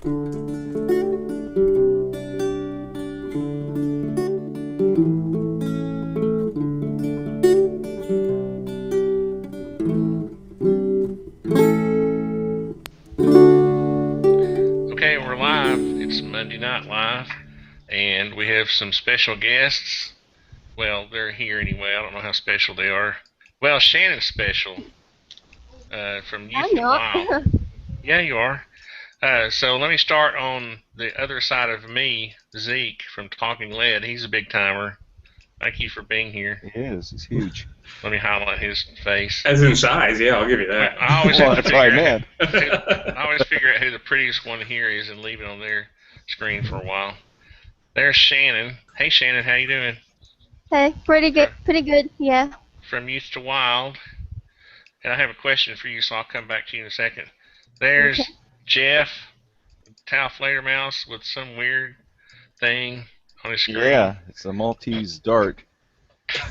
Okay, we're live. It's Monday Night Live, and we have some special guests. Well, they're here anyway. I don't know how special they are. Well, Shannon's special from Youth and Wild. Yeah, you are. So let me start on the other side of me, Zeke from TalkingLead. He's a big timer. Thank you for being here. He is. He's huge. Let me highlight his face. As in size, yeah, I'll give you that. I always Well, that's right, man. I always figure out who the prettiest one here is and leave it on their screen for a while. There's Shannon. Hey, Shannon, how you doing? Hey, pretty good, yeah. From Youth to Wild. And I have a question for you, so I'll come back to you in a second. There's Jeff, taofledermaus with some weird thing on his screen. Yeah, it's a Maltese dart.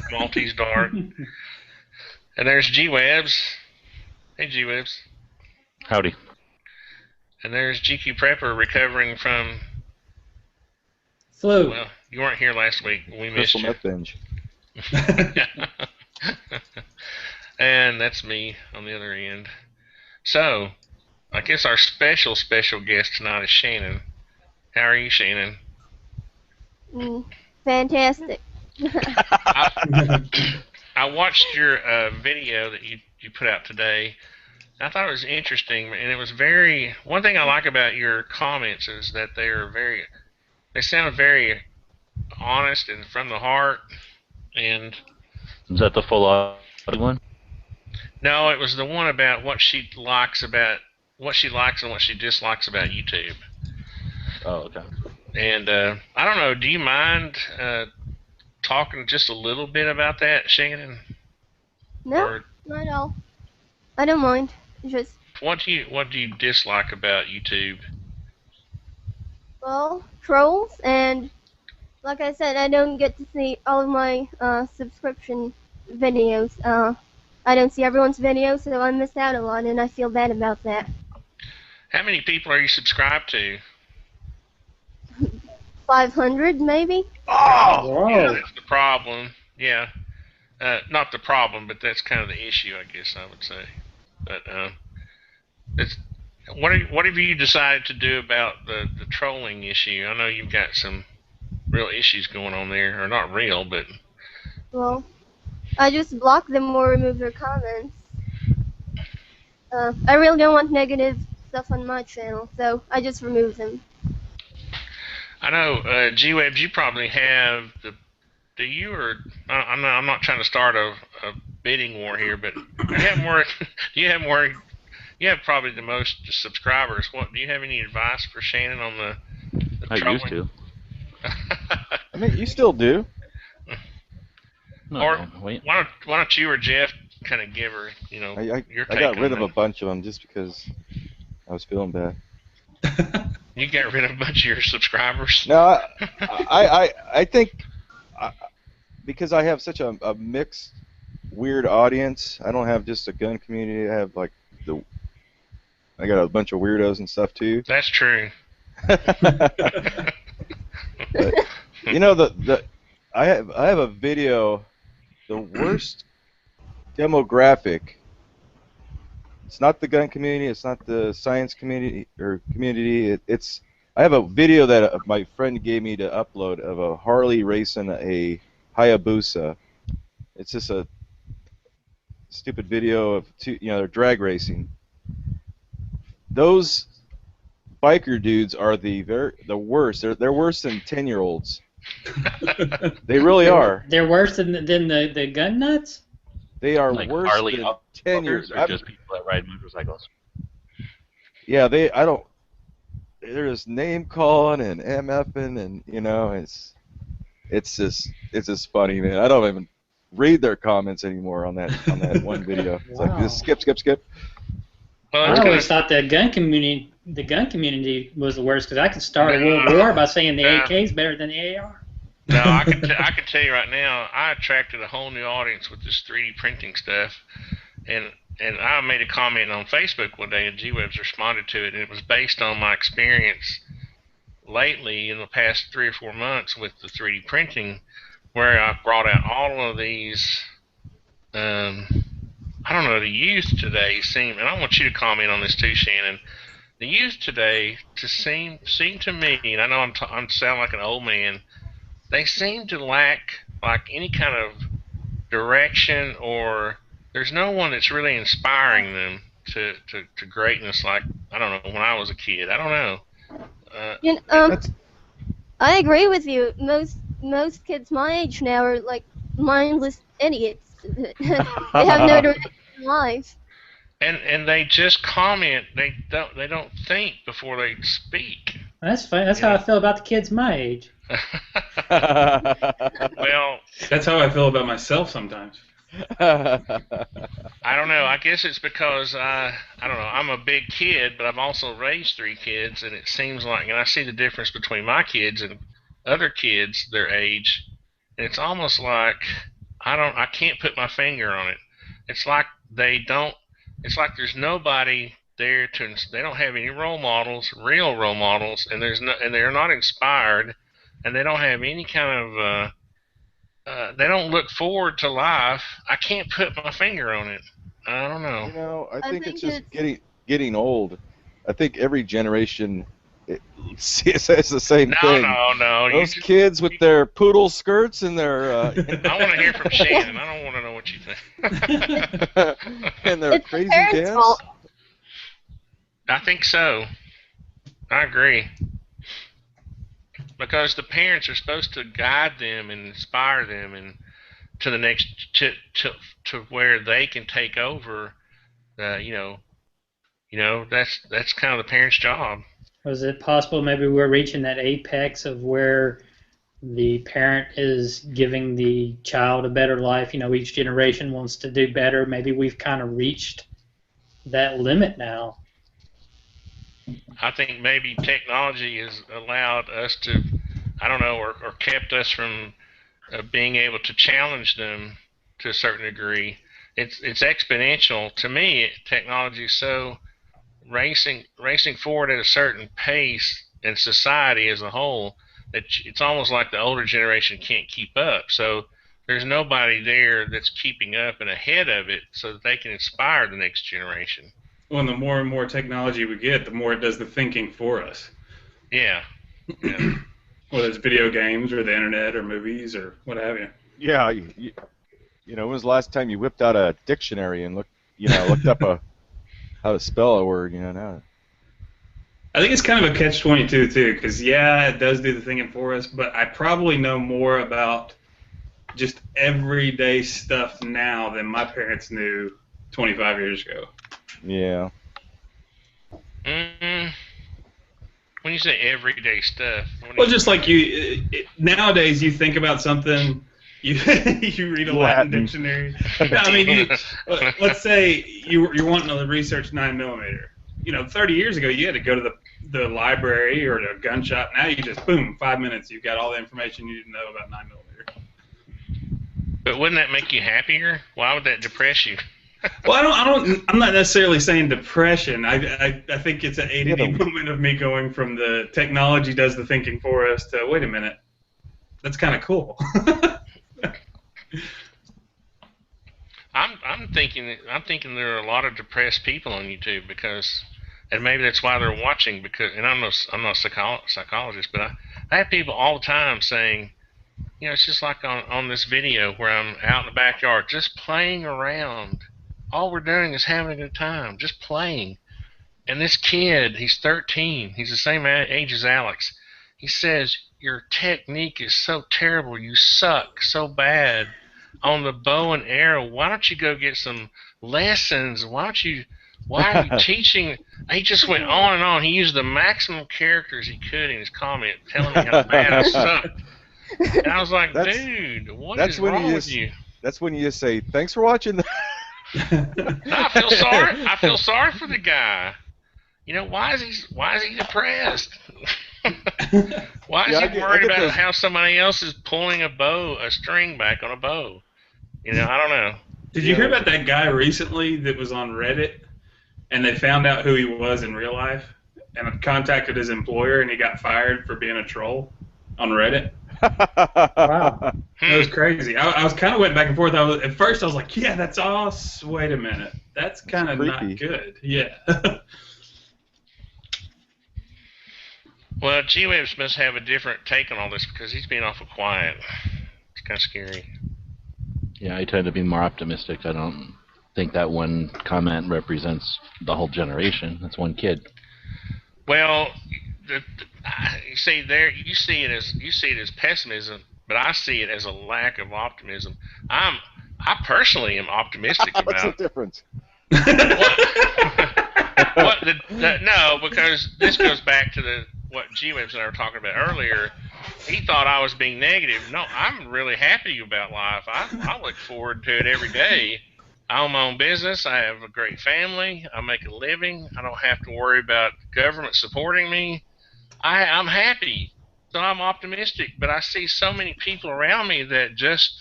Maltese dart. And there's G-Webs. Hey, G-Webs. Howdy. And there's GQPREPPER recovering from... Flu. Well, you weren't here last week. We missed Crystal you. meth binge. And that's me on the other end. So, I guess our special guest tonight is Shannon. How are you, Shannon? Fantastic. I watched your video that you put out today. I thought it was interesting, and it was very... One thing I like about your comments is that they sound very honest and from the heart, and... Is that the full audio one? No, it was the one about what she likes and what she dislikes about YouTube. Oh, okay. And I don't know, do you mind talking just a little bit about that, Shannon? No, Or not at all. I don't mind. Just, what do you dislike about YouTube? well, trolls, and like I said, I don't get to see all of my subscription videos. I don't see everyone's videos, so I miss out a lot, and I feel bad about that. How many people are you subscribed to? 500, maybe? Oh, yeah, that's the problem. Yeah. Not the problem, but that's kind of the issue, I guess I would say. But what have you decided to do about the trolling issue? I know you've got some real issues going on there, or not real, but... Well, I just block them or remove their comments. I really don't want negative stuff on my channel, so I just remove them. I know, G-Webs, you probably have the... Do you, or... I'm not trying to start a bidding war here, but do you have probably the most subscribers. What, do you have any advice for Shannon on the I trolling? used to. I mean, you still do. No, Or wait. why don't you or Jeff kind of give her, your take I got rid on of a that? bunch of them just because I was feeling bad. You got rid of a bunch of your subscribers? No, I think because I have such a mixed, weird audience. I don't have just a gun community. I have I got a bunch of weirdos and stuff too. That's true. But, you know, I have a video, the worst demographic. It's not the gun community. It's not the science community or community. I have a video that my friend gave me to upload of a Harley racing a Hayabusa. It's just a stupid video of they're drag racing. Those biker dudes are the worst. They're worse than 10-year-olds. They really are. They're worse than the gun nuts? They are Like worse Harley than 10 years. or just people that ride motorcycles? Yeah, they're just name calling and MFing, and it's just funny, man. I don't even read their comments anymore on that one video. It's like just skip. Well, I always thought the gun community was the worst because I could start a world war by saying the AK is better than the AR. No, I can tell you right now, I attracted a whole new audience with this 3D printing stuff, and and I made a comment on Facebook one day, and G-Webs responded to it, and it was based on my experience lately in the past 3 or 4 months with the 3D printing, where I brought out all of these. I don't know. The youth today seem, and I want you to comment on this too, Shannon. The youth today seem to me, and I know I'm sound like an old man. They seem to lack like any kind of direction, or there's no one that's really inspiring them to greatness. Like, I don't know, when I was a kid. I don't know. I agree with you. Most kids my age now are like mindless idiots. They have no direction in life. And they just comment. They don't think before they speak. That's fine. That's how I feel about the kids my age. Well, that's how I feel about myself sometimes. I don't know. I guess it's because I don't know. I'm a big kid, but I've also raised 3 kids, and it seems like, and I see the difference between my kids and other kids their age, and it's almost like I can't put my finger on it. It's like they don't. It's like there's nobody there they don't have any role models, real role models, and they're not inspired, and they don't have any kind of they don't look forward to life. I can't put my finger on it. I don't know. You know, I think it's just getting old. I think every generation says the same thing. No. Those kids with their poodle skirts and their I want to hear from Shannon. I don't want to know what you think. and their It's crazy the parents' dance. fault. I think so. I agree. Because the parents are supposed to guide them and inspire them and to the next to where they can take over. You know that's kind of the parents' job. Was it possible maybe we're reaching that apex of where the parent is giving the child a better life? You know, each generation wants to do better. Maybe we've kind of reached that limit now. I think maybe technology has allowed us to, I don't know, or kept us from being able to challenge them to a certain degree. It's exponential. To me, technology is so racing forward at a certain pace in society as a whole that it's almost like the older generation can't keep up. So there's nobody there that's keeping up and ahead of it so that they can inspire the next generation. Well, and the more and more technology we get, the more it does the thinking for us. Yeah. Whether it's video games or the internet or movies or what have you. Yeah, you know, when was the last time you whipped out a dictionary and looked up how to spell a word? You know, now. I think it's kind of a catch-22 too, because yeah, it does do the thinking for us, but I probably know more about just everyday stuff now than my parents knew 25 years ago. Yeah. When you say everyday stuff, well, just like nowadays you think about something, you read a Latin dictionary. I mean, let's say you're wanting to research 9mm. You know, 30 years ago you had to go to the library or to a gun shop. Now you just boom, 5 minutes, you've got all the information you need to know about 9mm. But wouldn't that make you happier? Why would that depress you? Well, I'm not necessarily saying depression. I think it's an ADD moment of me going from the technology does the thinking for us to wait a minute, that's kind of cool. I'm thinking there are a lot of depressed people on YouTube because, and maybe that's why they're watching because, and I'm not a psychologist, but I have people all the time saying, you know, it's just like on this video where I'm out in the backyard just playing around. All we're doing is having a good time, just playing. And this kid, he's 13. He's the same age as Alex. He says, your technique is so terrible. You suck so bad on the bow and arrow. Why don't you go get some lessons? Why are you teaching? He just went on and on. He used the maximum characters he could in his comment, telling me how bad I sucked. And I was like, dude, what is wrong with you? That's when you just say, thanks for watching. I feel sorry for the guy. You know, why is he depressed? Why is he worried about how somebody else is pulling a string back on a bow? You know, I don't know. Did you hear about that guy recently that was on Reddit, and they found out who he was in real life, and contacted his employer, and he got fired for being a troll on Reddit? Wow. It was crazy. I was kind of went back and forth. At first, I was like, "Yeah, that's awesome." Wait a minute, that's kind of not good. Yeah. Well, G-Webs must have a different take on all this because he's being awful quiet. It's kind of scary. Yeah, I tend to be more optimistic. I don't think that one comment represents the whole generation. That's one kid. Well, you see there, you see it as pessimism, but I see it as a lack of optimism. I personally am optimistic about. What's the difference? No, because this goes back to what G-Webs and I were talking about earlier. He thought I was being negative. No, I'm really happy about life. I look forward to it every day. I own my own business. I have a great family. I make a living. I don't have to worry about government supporting me. I'm happy. So I'm optimistic. But I see so many people around me that just,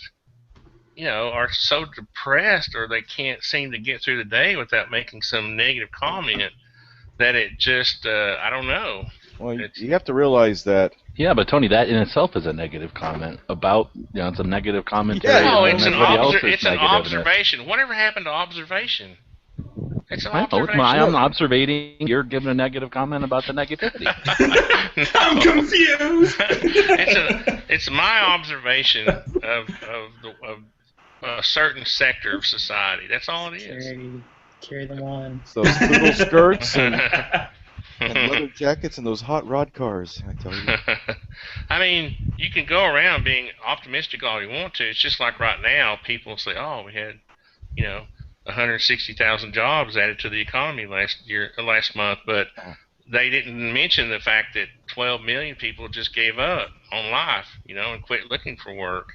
are so depressed, or they can't seem to get through the day without making some negative comment, that it just, I don't know. Well, you have to realize that. Yeah, but Tony, that in itself is a negative comment about, it's a negative commentary. Yeah, no, it's an observation. Whatever happened to observation? It's an observation. I'm observating. You're giving a negative comment about the negativity. I'm confused. It's my observation of a certain sector of society. That's all it is. Carry the one. Those little skirts and leather jackets and those hot rod cars, I tell you. I mean, you can go around being optimistic all you want to. It's just like right now, people say, "Oh, we had, 160,000 jobs added to the economy last month," but they didn't mention the fact that 12 million people just gave up on life, and quit looking for work.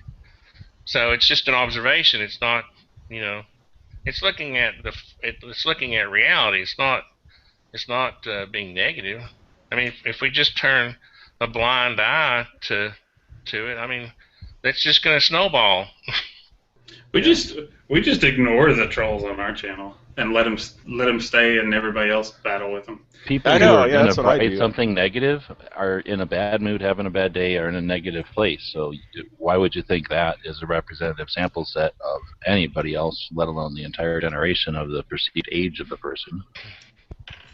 So it's just an observation. It's not, it's looking at reality. It's not being negative. I mean, if we just turn a blind eye to it, I mean, that's just going to snowball. We just ignore the trolls on our channel and let them stay, and everybody else battle with them. People who are going to write something negative are in a bad mood, having a bad day, or in a negative place. So why would you think that is a representative sample set of anybody else, let alone the entire generation of the perceived age of the person?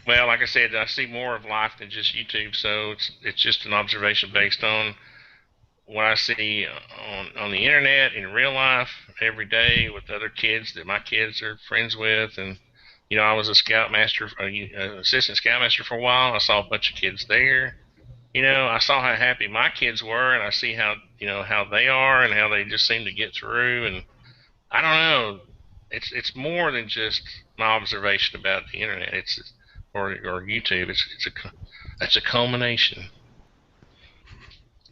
Well, like I said, I see more of life than just YouTube, so it's just an observation based on what I see on the internet, in real life, every day with other kids that my kids are friends with. And I was a scoutmaster, assistant scoutmaster for a while. I saw a bunch of kids there. I saw how happy my kids were, and I see how how they are and how they just seem to get through. And I don't know, it's more than just my observation about the internet. Or YouTube. It's a culmination.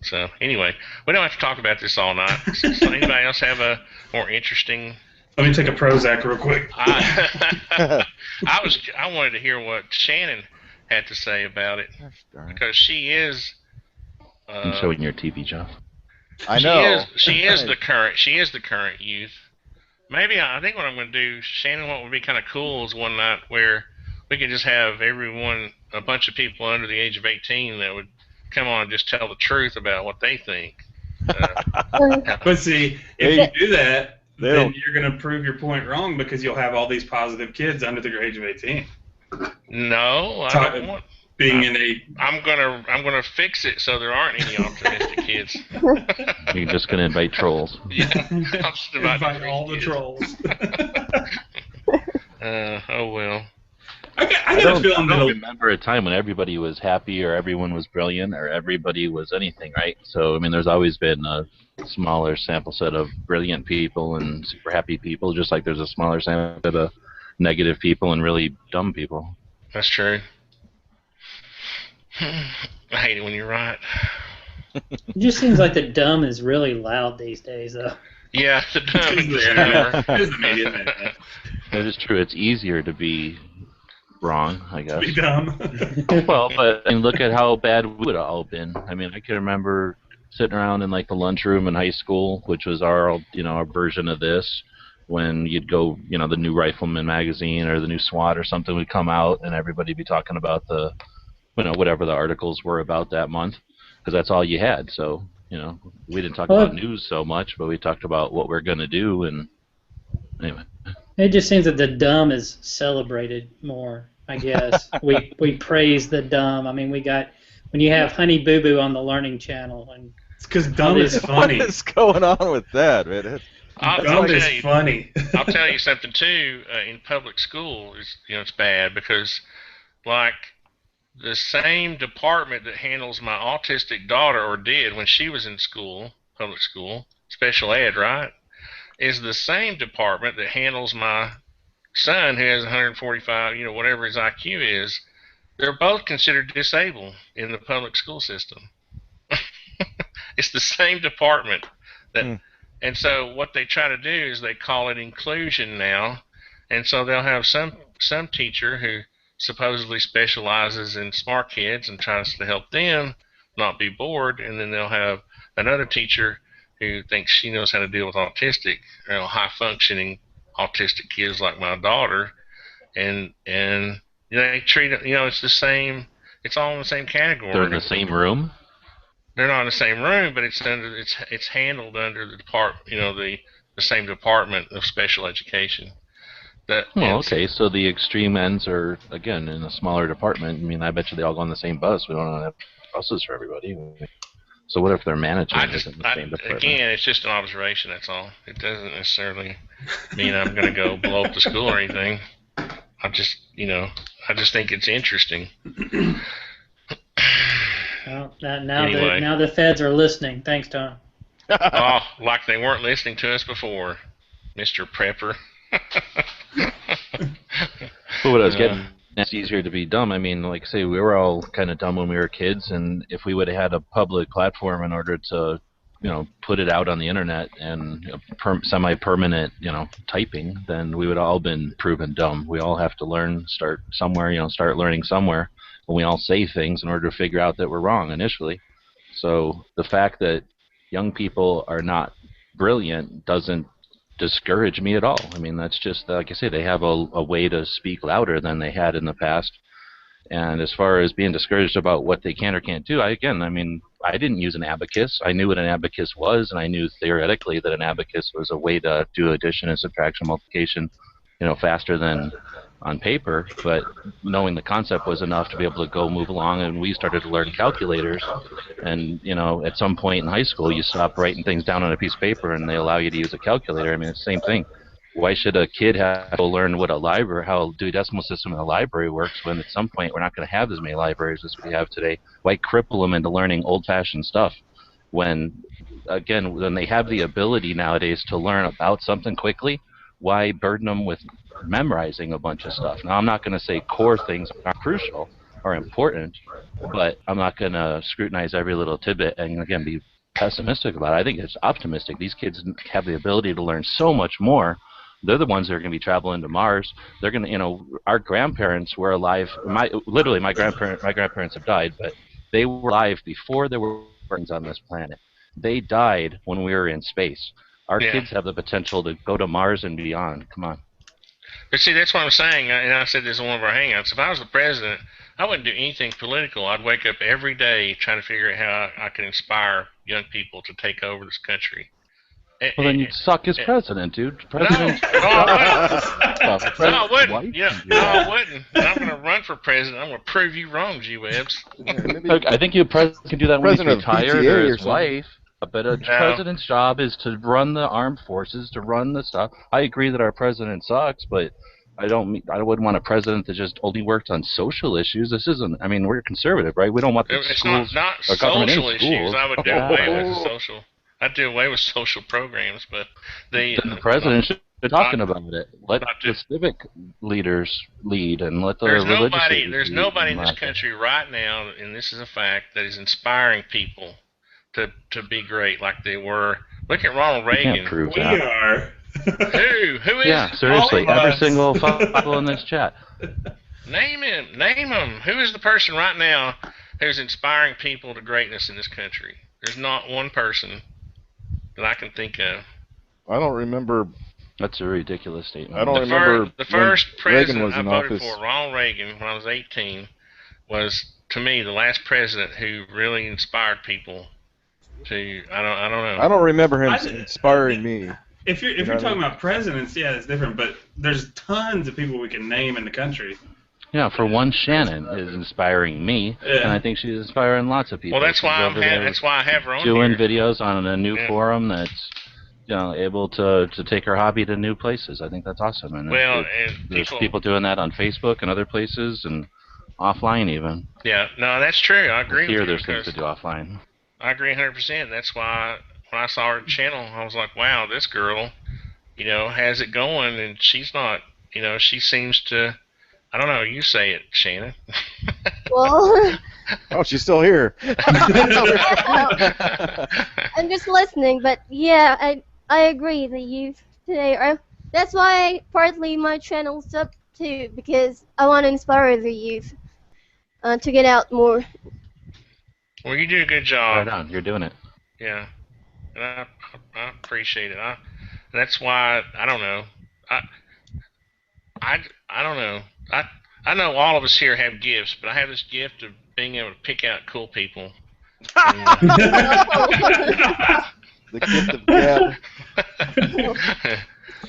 So anyway, we don't have to talk about this all night. So anybody else have a more interesting? Let me take a Prozac real quick. I wanted to hear what Shannon had to say about it, because she is. I'm showing your TV, John. I know. She is the current youth. Maybe I think what I'm going to do, Shannon, what would be kind of cool is one night where we could just have a bunch of people under the age of 18 that would come on and just tell the truth about what they think. But see, if you do that, then you're going to prove your point wrong, because you'll have all these positive kids under the age of 18. No, I don't want. I'm gonna fix it so there aren't any optimistic kids. You're just gonna invite trolls. Yeah, I'll just invite all the trolls. Oh well. I don't remember a time when everybody was happy, or everyone was brilliant, or everybody was anything, right? So, I mean, there's always been a smaller sample set of brilliant people and super happy people, just like there's a smaller sample set of negative people and really dumb people. That's true. I hate it when you're right. It just seems like the dumb is really loud these days, though. Yeah, the dumb is the media. That is true. It's easier to be wrong, I guess. Be dumb. Well, but look at how bad we would have all been. I mean, I can remember sitting around in like the lunchroom in high school, which was our version of this, when you'd go, the new Rifleman magazine or the new SWAT or something would come out, and everybody'd be talking about the, whatever the articles were about that month, because that's all you had. So, we didn't talk about news so much, but we talked about what we're going to do, and anyway. It just seems that the dumb is celebrated more, I guess. we praise the dumb. I mean, when you have Honey Boo Boo on the Learning Channel. And it's because dumb is funny. What is going on with that, man? Dumb is funny. I'll tell you something, too. In public school, it's bad because, like, the same department that handles my autistic daughter, or did when she was in school, public school, special ed, right, is the same department that handles my son who has 145, whatever his IQ is. They're both considered disabled in the public school system. It's the same department. And so what they try to do is they call it inclusion now. And so they'll have some teacher who supposedly specializes in smart kids and tries to help them not be bored, and then they'll have another teacher who thinks she knows how to deal with autistic, high-functioning autistic kids like my daughter, and they treat it, it's the same, it's all in the same category. They're in the same room? They're not in the same room, but it's handled under the the same department of special education. Okay, so the extreme ends are, again, in a smaller department. I mean, I bet you they all go on the same bus. We don't have buses for everybody. So what if they're managing in the same department? Again, it's just an observation, that's all. It doesn't necessarily mean I'm going to go blow up the school or anything. I just think it's interesting. Well, now the feds are listening. Thanks, Tom. Oh, like they weren't listening to us before, Mr. Prepper. But what I was getting, it's easier to be dumb. I mean, like I say, we were all kind of dumb when we were kids, and if we would have had a public platform in order to, put it out on the internet and semi-permanent, typing, then we would all been proven dumb. We all have to start somewhere, start learning somewhere, and we all say things in order to figure out that we're wrong initially. So the fact that young people are not brilliant doesn't discourage me at all. I mean, that's just, like I say, they have a way to speak louder than they had in the past. And as far as being discouraged about what they can or can't do, I didn't use an abacus. I knew what an abacus was, and I knew theoretically that an abacus was a way to do addition and subtraction, multiplication, faster than on paper. But knowing the concept was enough to be able to go move along, and we started to learn calculators. And, at some point in high school, you stop writing things down on a piece of paper, and they allow you to use a calculator. I mean, it's the same thing. Why should a kid have to learn what how Dewey Decimal System in a library works when at some point we're not going to have as many libraries as we have today? Why cripple them into learning old-fashioned stuff when they have the ability nowadays to learn about something quickly? Why burden them with memorizing a bunch of stuff? Now, I'm not going to say core things are crucial or important, but I'm not going to scrutinize every little tidbit and, again, be pessimistic about it. I think it's optimistic. These kids have the ability to learn so much more. They're the ones that are going to be traveling to Mars. They're going to, our grandparents were alive. My grandparents have died, but they were alive before there were humans on this planet. They died when we were in space. Our kids have the potential to go to Mars and beyond. Come on. But see, that's what I'm saying, and I said this in one of our hangouts. If I was the president, I wouldn't do anything political. I'd wake up every day trying to figure out how I could inspire young people to take over this country. Well, then you'd suck as president, dude. No, I wouldn't. No, I wouldn't. I'm going to run for president. I'm going to prove you wrong, G-Webs. I think you can do that when he's retired or his wife. But a president's job is to run the armed forces, to run the stuff. I agree that our president sucks, but I wouldn't want a president that just only worked on social issues. This isn't. I mean, we're conservative, right? We don't want the schools not or government social in schools. Issues. I would do away with social. I'd do away with social programs, but the president should be talking about it. Let the civic leaders lead, and let the religious leaders There's nobody in this country right now, and this is a fact, that is inspiring people to be great like they were. Look at Ronald Reagan. You can't prove we that. are. Who is? Yeah, seriously, every single fellow in this chat. Name him. Name him. Who is the person right now who's inspiring people to greatness in this country? There's not one person that I can think of. I don't remember That's a ridiculous statement. I don't remember The first when Reagan president was I in voted office. for, Ronald Reagan, when I was 18, was to me the last president who really inspired people to. I don't know. I don't remember him inspiring me. If you're talking about presidents, yeah, it's different. But there's tons of people we can name in the country. Yeah, for one, Shannon is inspiring me, and I think she's inspiring lots of people. Well, that's why that's why I have her on doing here. videos on a new forum that's able to take her hobby to new places. I think that's awesome. And there's people doing that on Facebook and other places and offline even. Yeah, no, that's true. I agree with you. Here, there's things to do offline. I agree 100%. That's why when I saw her channel, I was like, wow, this girl, has it going, and she's not, she seems to. I don't know. You say it, Shannon. Well, oh, she's still here. I'm just listening, but yeah, I agree. The youth today that's why partly my channel's up too, because I want to inspire the youth to get out more. Well, you do a good job. Right on. You're doing it. Yeah, and I appreciate it. That's why I don't know. I don't know. I know all of us here have gifts, but I have this gift of being able to pick out cool people. And, the gift of gab.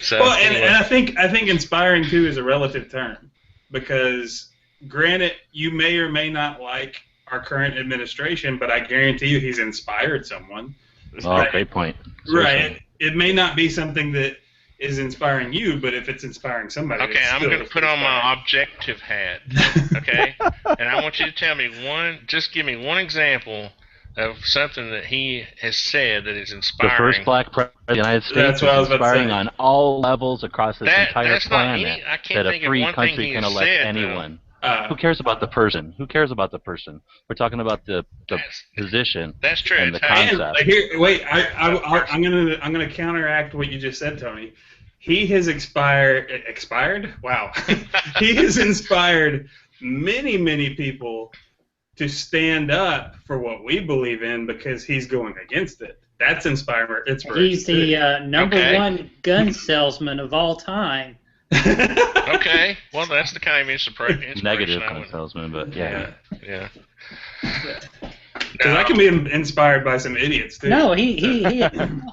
So, well, and I think inspiring too is a relative term, because granted, you may or may not like our current administration, but I guarantee you he's inspired someone. Oh, right? Great point. Right. It may not be something that is inspiring you, but if it's inspiring somebody, okay, I'm going to put on my objective hat, okay? And I want you to tell me just give me one example of something that he has said that is inspiring. The first black president of the United States That's what I was is about to inspiring say. on all levels across this entire that's not planet I can't that think a of free one thing country he can has elect said, anyone. Who cares about the person? Who cares about the person? We're talking about the position. That's true. And the concept. Here, wait, I'm gonna counteract what you just said, Tony. He has expired. Wow, he has inspired many people to stand up for what we believe in because he's going against it. That's inspiring. He's the number one gun salesman of all time. Okay, well that's the kind of inspiration. Negative gun salesman, but yeah. Because I can be inspired by some idiots too. No, he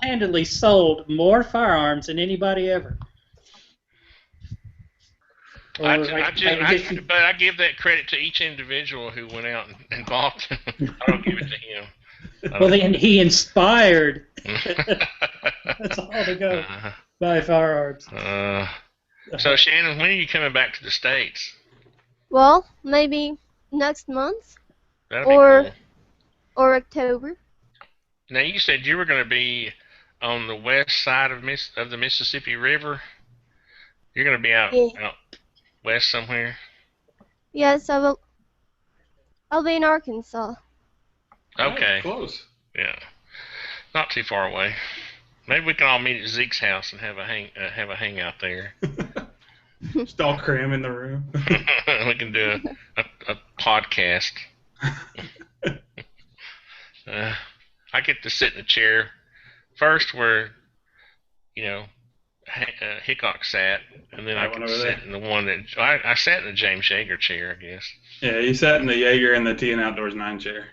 handily sold more firearms than anybody ever. But I give that credit to each individual who went out and bought them. I don't give it to him. Well, then he inspired. That's all to go. Buy firearms. So Shannon, when are you coming back to the States? Well, maybe next month. That'd be cool. Or October. Now you said you were going to be on the west side of the Mississippi River. You're going to be out west somewhere. Yes, I will. I'll be in Arkansas. Okay. Oh, close. Yeah, not too far away. Maybe we can all meet at Zeke's house and have a hangout there. Just all cram in the room. We can do a podcast. I get to sit in the chair first where, Hickok sat, and then I can sit in the one that I sat in the James Yeager chair, I guess. Yeah, you sat in the Yeager and the T and Outdoors 9 chair.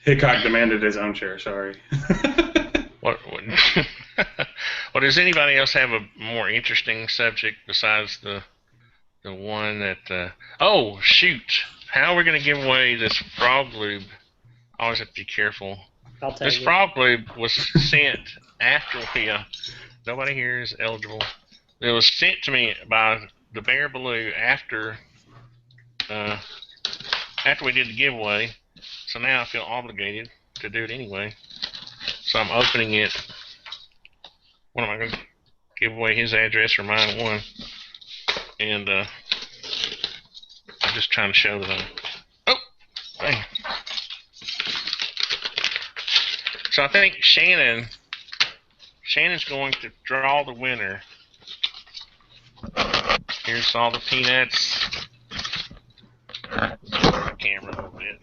Hickok demanded his own chair. Sorry. What well, does anybody else have a more interesting subject besides the one that? Oh shoot! How are we going to give away this frog lube? I always have to be careful. This frog lube was sent after nobody here is eligible. It was sent to me by the Bear Baloo after we did the giveaway. So now I feel obligated to do it anyway. So I'm opening it. What am I going to give away his address or mine one? And I'm just trying to show that dang. So I think Shannon's going to draw the winner. Here's all the peanuts. Camera a little bit.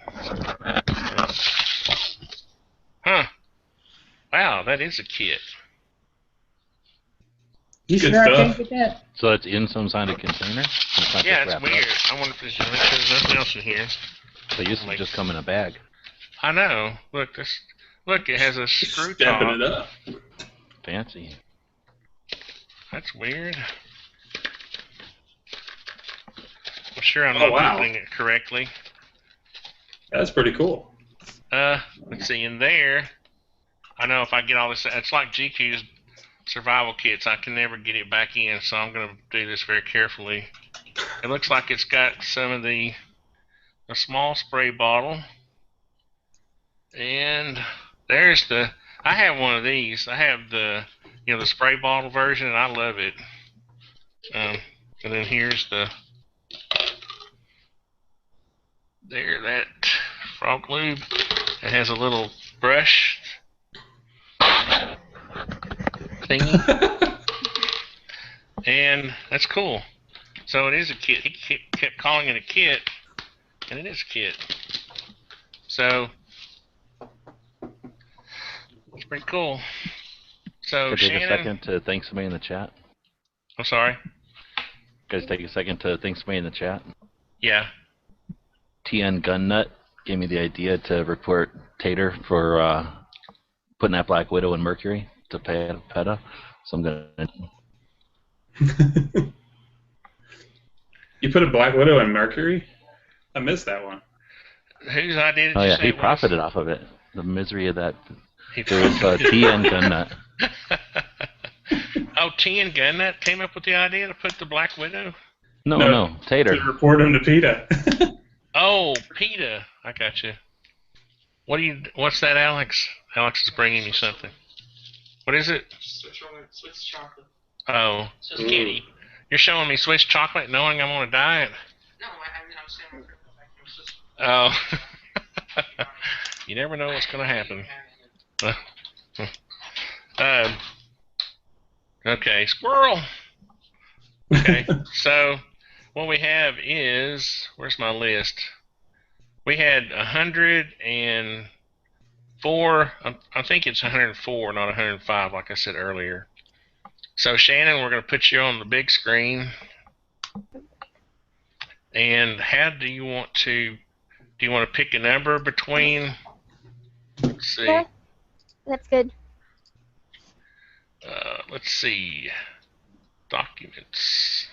Huh. Wow, that is a kit. You Good sure I stuff. can't get that? So it's in some kind of container? It's not Yeah, just it's wrapped weird. up? I wonder if there's nothing else in here. They used to just come in a bag. I know. Look, it has a screw Stepping top. it up. Fancy. That's weird. I'm sure I'm not opening it correctly. That's pretty cool. Let's see, in there, I know if I get all this, it's like GQ's survival kits. I can never get it back in, so I'm going to do this very carefully. It looks like it's got some of a small spray bottle. And there's I have one of these. I have the spray bottle version, and I love it. And then here's that frog lube. It has a little brush thingy. And that's cool. So it is a kit. He kept calling it a kit, and it is a kit. So it's pretty cool. So Could take Shannon, a second to thank somebody in the chat. I'm sorry. Guys, take a second to thank somebody in the chat. Yeah. TN Gunnut gave me the idea to report Tater for putting that Black Widow in Mercury to PETA. So I'm gonna. You put a Black Widow in Mercury? I missed that one. Whose idea did Oh you yeah, say he it was? profited off of it. The misery of that. He There was TN Gunnut. Oh, TN Gunnut came up with the idea to put the Black Widow? No, Tater. To report him to PETA. Oh, PETA. I got you. What's that, Alex? Alex is bringing me something. What is it? Swiss chocolate. Oh, Kitty. You're showing me Swiss chocolate knowing I'm on a diet? No, I'm saying we're Swiss. Oh. You never know what's going to happen. Okay, squirrel. Okay, so what we have is, where's my list? We had 104, I think it's 104, not 105, like I said earlier. So Shannon, we're going to put you on the big screen. And how do you want to pick a number between, let's see. Yeah, that's good. Let's see, documents.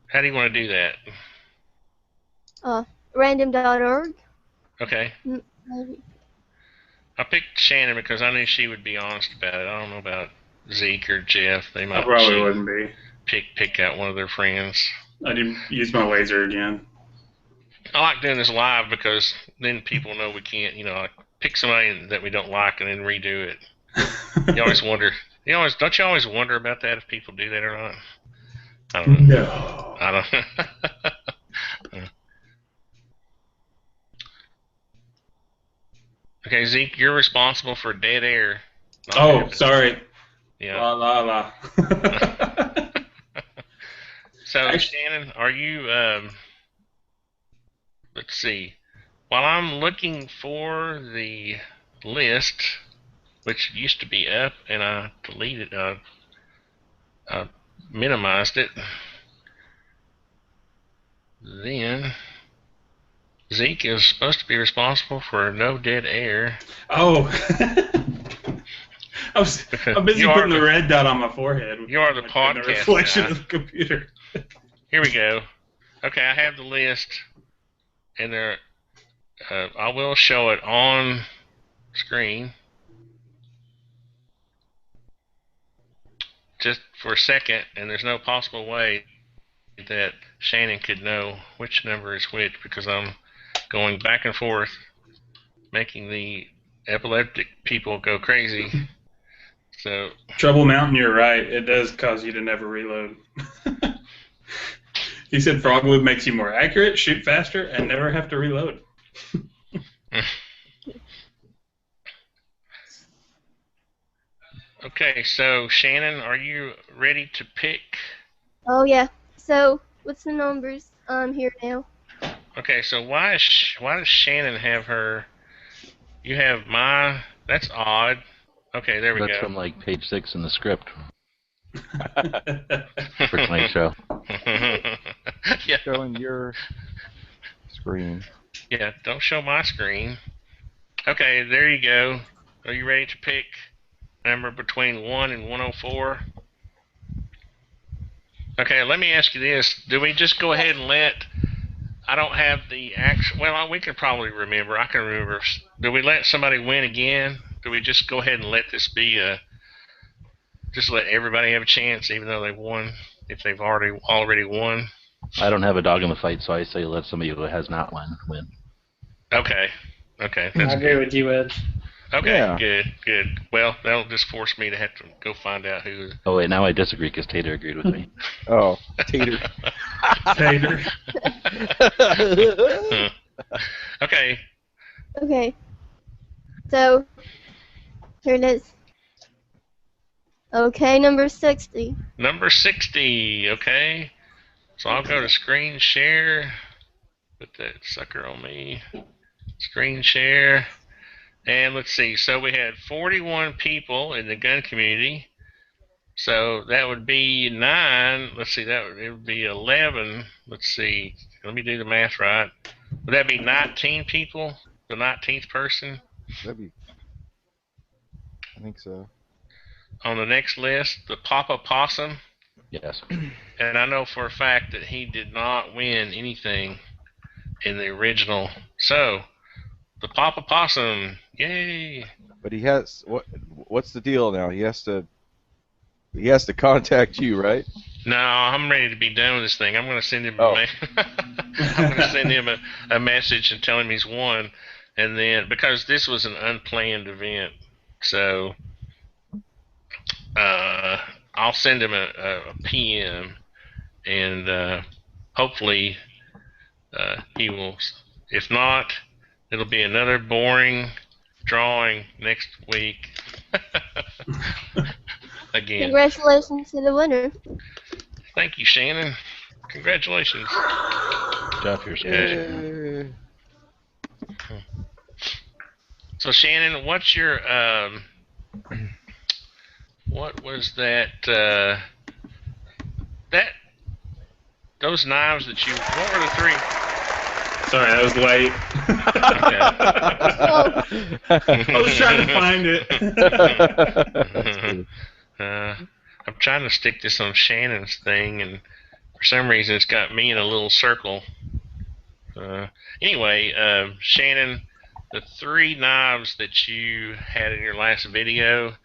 How do you want to do that? Random.org. Okay. I picked Shannon because I knew she would be honest about it. I don't know about Zeke or Jeff. They might I probably wouldn't be. pick out one of their friends. I didn't use my laser again. I like doing this live because then people know we can't, like pick somebody that we don't like and then redo it. You always wonder. Don't you always wonder about that if people do that or not? I don't know. No. I don't. Okay, Zeke, you're responsible for dead air. Oh, sorry. Yeah. La la la. So, Shannon, are you? Let's see. While I'm looking for the list, which used to be up, and I deleted, I minimized it. Then Zeke is supposed to be responsible for no dead air. Oh. I'm busy putting the red dot on my forehead. You are the like, podcast the reflection guy. of the computer. Here we go. Okay, I have the list, and there. I will show it on screen. Just for a second, and there's no possible way that Shannon could know which number is which because I'm going back and forth, making the epileptic people go crazy. So Trouble Mountain, you're right. It does cause you to never reload. He said frog lube makes you more accurate, shoot faster, and never have to reload. Okay, so Shannon, are you ready to pick? Oh yeah. So what's the numbers? I'm here now. Okay, so why does Shannon have her You have my. That's odd. Okay, there we That's go. from like page 6 in the script for tonight's show. Yeah. Showing your screen. Yeah, don't show my screen. Okay, there you go. Are you ready to pick a number between 1 and 104? Okay, let me ask you this. Do we just go ahead and let... I don't have the actual... Well, we can probably remember. I can remember. Do we let somebody win again? Do we just go ahead and let this be a... Just let everybody have a chance, even though they've won, if they've already won? I don't have a dog in the fight, so I say let somebody who has not win. Okay. Okay, I that's agree good. with you, Ed. Okay, Yeah. good. Well, that'll just force me to have to go find out who... Oh, wait, now I disagree because Tater agreed with me. Oh, Tater. Tater. Okay. Okay. So, here it is. Okay, number 60. Number 60, okay. So I'll go to screen share. Put that sucker on me. Screen share. And let's see, so we had 41 people in the gun community. So that would be 9. Let's see, it would be 11. Let's see, let me do the math right. Would that be 19 people? The 19th person? That'd be. I think so. On the next list, the Papa Possum. Yes. And I know for a fact that he did not win anything in the original. So, the Papa Possum, yay! But he has. What's the deal now? He has to contact you, right? No, I'm ready to be done with this thing. I'm going to send him I'm going to send him a message and tell him he's won. And then, because this was an unplanned event, so I'll send him a PM, and hopefully he will. If not, it'll be another boring drawing next week. Again. Congratulations to the winner. Thank you, Shannon. Congratulations. Good job for your Yay. So Shannon, what's your what was that those knives that you, what were the 3? Sorry, I was late. I was trying to find it. I'm trying to stick this on Shannon's thing, and for some reason it's got me in a little circle. Anyway, Shannon, the 3 knives that you had in your last video,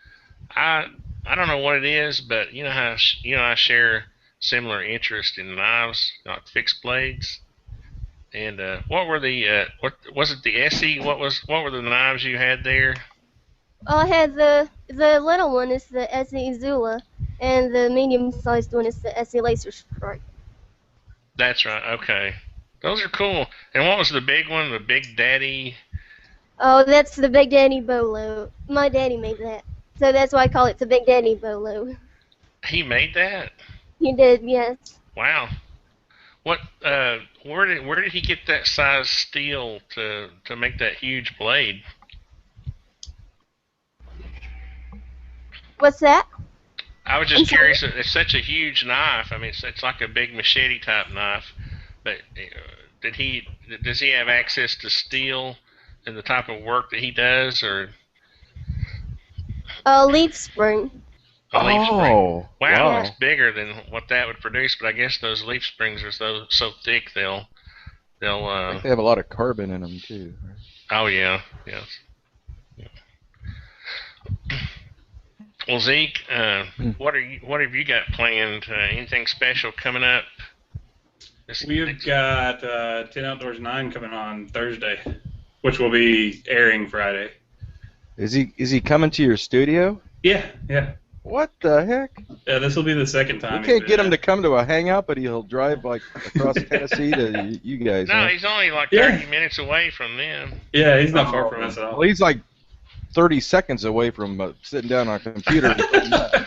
I don't know what it is, but you know how I share similar interest in knives, not fixed blades. And what were the what was it, the Essie? What were the knives you had there? Oh, I had the little one is the Essie Zula, and the medium-sized one is the Essie Laser Strike. That's right. Okay, those are cool. And what was the big one? The Big Daddy? Oh, that's the Big Daddy Bolo. My daddy made that, so that's why I call it the Big Daddy Bolo. He made that? He did, yes. Wow. What? Where did he get that size steel to make that huge blade? What's that? I was just curious. It's such a huge knife. I mean, it's like a big machete type knife. But does he have access to steel in the type of work that he does, or Leaf spring. a leaf spring? Oh, Wow, wow. it's bigger than what that would produce. But I guess those leaf springs are so thick they'll. I think they have a lot of carbon in them too. Oh yeah, yes. Yeah. Well, Zeke, what have you got planned? Anything special coming up? We've got 10 Outdoors 9 coming on Thursday, which will be airing Friday. Is he coming to your studio? Yeah. What the heck? Yeah, this will be the second time. We can't get him to come to a hangout, but he'll drive like across Tennessee to you guys. No, huh? he's only like 30 minutes away from them. Yeah, he's not far from us at all. Well, he's like 30 seconds away from sitting down on a computer. I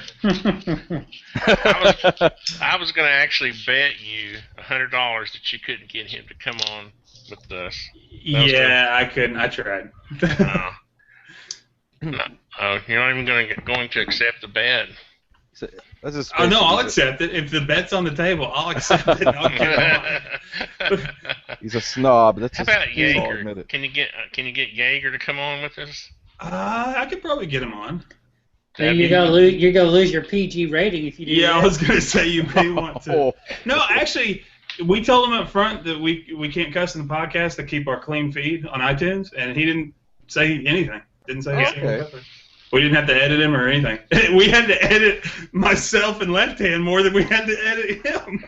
was going to actually bet you $100 that you couldn't get him to come on with us. Yeah, I couldn't. I tried. No. Oh, you're not even going to accept the bet. That's a Oh no, I'll he's accept it. If the bet's on the table, I'll accept it. And I'll get on. He's a snob. That's How about he's all admit Jaeger? it. Can you get Jaeger to come on with us? I could probably get him on. Then you're gonna lose your PG rating if you do Yeah, that. I was gonna say you may want to. Oh. No, actually, we told him up front that we can't cuss in the podcast to keep our clean feed on iTunes, and he didn't say anything. Didn't say anything. Okay. We didn't have to edit him or anything. We had to edit myself and Left Hand more than we had to edit him.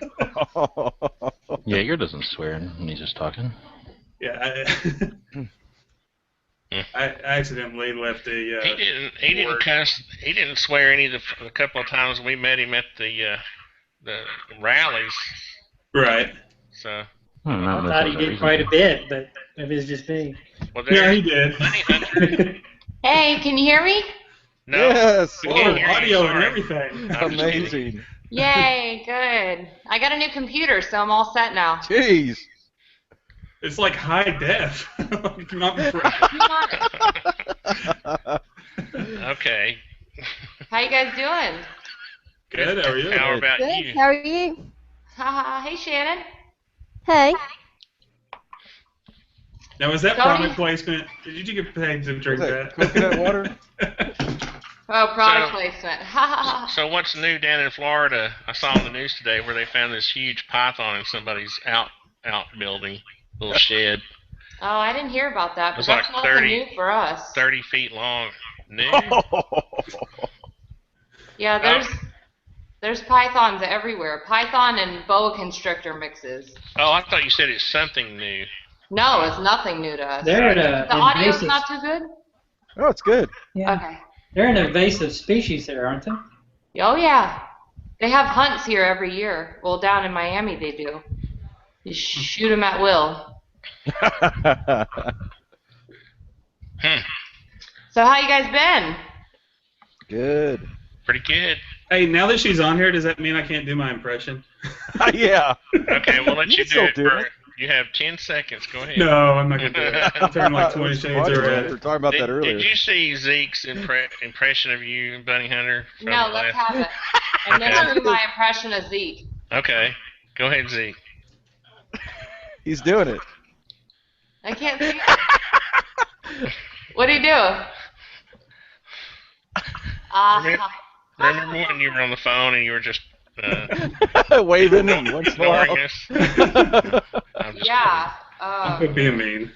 Jaeger doesn't swear when he's just talking. Yeah, I accidentally left the. He didn't cuss. He didn't swear any of the couple of times we met him at the rallies. Right. So. I thought he did quite a bit, but it was just me. Well, Yeah, he did. Honey Hunter. Hey, can you hear me? No. Yes. We can't Oh, hear you, audio and sorry. everything. I'm just kidding. Amazing. Yay, good. I got a new computer, so I'm all set now. Jeez. It's like high def. Not Okay. How you guys doing? good. How are you? How about Good. you? How are you? Haha, hey Shannon. Hey. Now, is that Tony? product placement? Did you get paid to drink Was that? that coconut water? Oh, product So- placement. Haha. So what's new down in Florida? I saw on the news today where they found this huge python in somebody's outbuilding, little shed, Oh, I didn't hear about that, but It's that's like nothing 30 new for us. 30 feet long. New? Yeah, there's pythons everywhere. Python and boa constrictor mixes. Oh, I thought you said it's something new. No, it's nothing new to us. They're The an audio's invasive. not too good? Oh, it's good. Yeah, Okay. they're an invasive species there, aren't they? Oh, yeah. They have hunts here every year. Well, down in Miami they do. You shoot them at will. So how you guys been? Good. Pretty good. Hey, now that she's on here, does that mean I can't do my impression? Yeah. Okay, we'll let You you can do still it. do it. You have 10 seconds. Go ahead. No, I'm not gonna do it. I'll turn like 20 That's shades funny, of man. We red. were talking about that earlier. Did you see Zeke's impression of you, Bunny Hunter? from No, the let's last- have it. And then I'll do my impression of Zeke. Okay, go ahead, Zeke. He's doing it. I can't see it. What do you do? Remember when you were on the phone and you were just Waving him once in a while. ignoring us? I'm just Yeah. Quit being mean.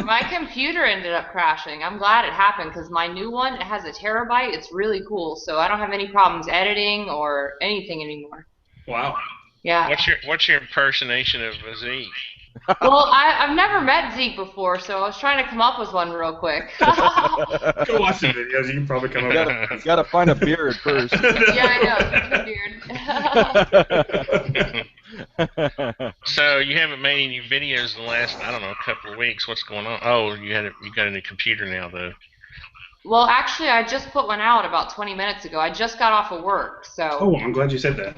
My computer ended up crashing. I'm glad it happened because my new one, it has a terabyte. It's really cool, so I don't have any problems editing or anything anymore. Wow. Yeah. What's your impersonation of Zeke? Well, I've never met Zeke before, so I was trying to come up with one real quick. Go watch the videos. You can probably come up with You gotta find a beard first. Yeah, I know. So you haven't made any videos in the last, I don't know, couple of weeks. What's going on? Oh, you got a new computer now, though. Well, actually, I just put one out about 20 minutes ago. I just got off of work, so. Oh, I'm glad you said that.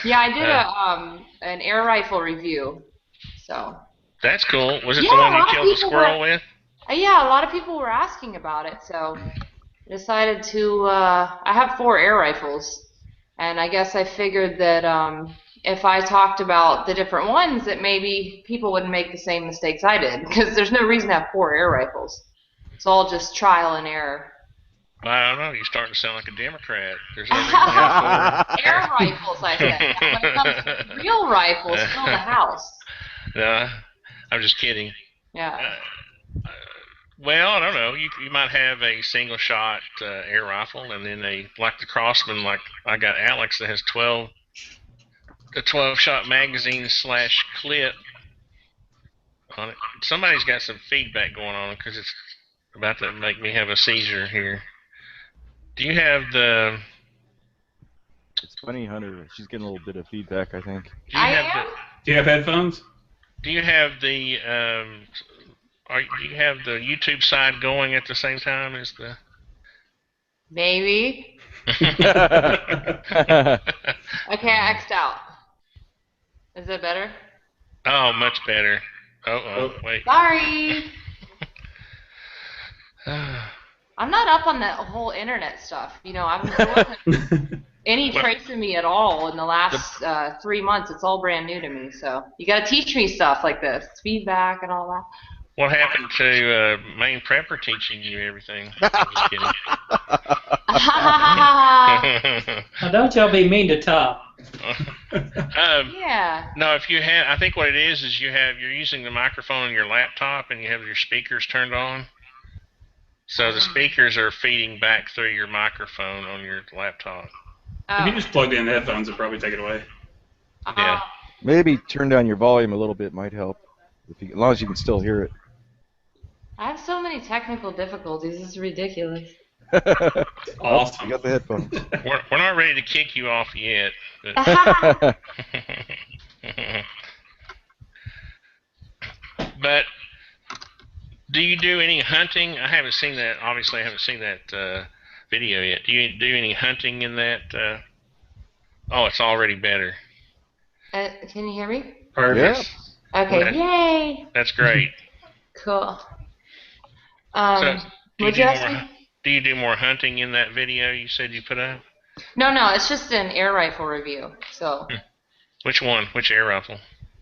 Yeah, I did an air rifle review. So. That's cool. Was it Yeah, the one a you lot of killed the people squirrel were- with? Yeah, a lot of people were asking about it, so I decided to. I have 4 air rifles, and I guess I figured that if I talked about the different ones, that maybe people wouldn't make the same mistakes I did, because there's no reason to have 4 air rifles. It's all just trial and error. Well, I don't know. You're starting to sound like a Democrat. There's no reason to have Air rifles, I said. When it comes to real rifles, fill the house. No, I'm just kidding. Yeah. Well, I don't know. You might have a single shot air rifle, and then like the Crossman, like I got Alex that has a 12-shot magazine / clip on it. Somebody's got some feedback going on because it's about to make me have a seizure here. Do you have the? It's funny, Hunter. She's getting a little bit of feedback, I think. Do you I have am? Do you have headphones? Do you have the? Do you have the YouTube side going at the same time as the? Maybe. Okay, I X'd out. Is it better? Oh, much better. Oh, wait. Sorry. I'm not up on that whole internet stuff. You know, there wasn't any trace of me at all in the last 3 months. It's all brand new to me. So you got to teach me stuff like this, feedback and all that. What happened to main prepper teaching you everything? I'm just kidding. Now, don't y'all be mean to Top. Yeah. No, if you have, I think what it is you're using the microphone on your laptop and you have your speakers turned on. So the speakers are feeding back through your microphone on your laptop. If you just plugged in the headphones, it'd probably take it away. Yeah. Maybe turn down your volume a little bit might help, as long as you can still hear it. I have so many technical difficulties. This is ridiculous. Awesome. You got the headphones. We're not ready to kick you off yet. But, but do you do any hunting? I haven't seen that. Obviously, I haven't seen that video yet. Do you do any hunting in that? Oh, it's already better. Can you hear me? Perfect. Yeah. Okay. Okay. Yay. That's great. Cool. So, Would you ask me? do you do more hunting in that video you said you put up? No, it's just an air rifle review. So. Which one? Which air rifle?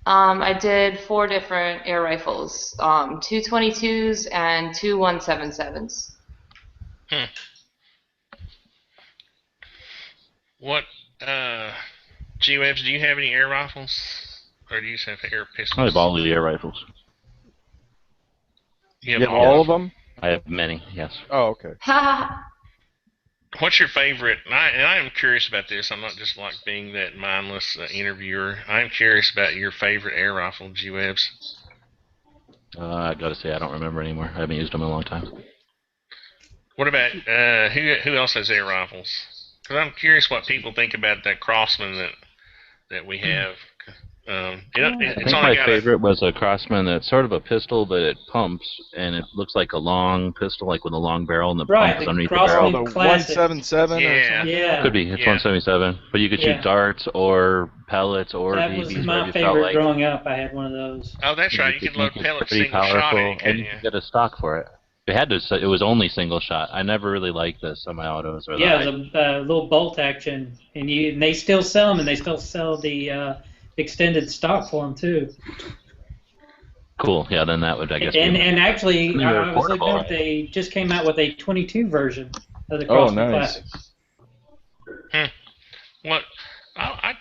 I did 4 different air rifles, 2 22s and 2 177s. What, G-Webs, do you have any air rifles? Or do you just have air pistols? I have all the air rifles. You You have all of them? I have many, yes. Oh, okay. What's your favorite? And I am curious about this. I'm not just like being that mindless interviewer. I'm curious about your favorite air rifle, G-Webs. I gotta say, I don't remember anymore. I haven't used them in a long time. What about, who else has air rifles? Because I'm curious what people think about that Crossman that we have. I It's think only my got favorite was a Crossman that's sort of a pistol, but it pumps, and it looks like a long pistol, like with a long barrel, and the Right, pump is the underneath Crossman. the Oh, barrel. the Classic. 177 or Yeah. something? Yeah. Could be. It's Yeah. 177, but you could shoot Yeah. darts or pellets or That was BBs, my whatever you felt favorite like. growing up. I had one of those. Oh, that's right. You could can load make it pellets pretty single shot powerful, in, and can you you? could get a stock for it. It was only single shot. I never really liked the semi-autos or Yeah, the it was a little bolt action, and they still sell them, and they still sell the extended stock for them too. Cool. Yeah, then that would, I guess. And actually, Pretty I was looking affordable, up. right? They just came out with a 22 version of the Oh, Crossman nice. Classic. What? I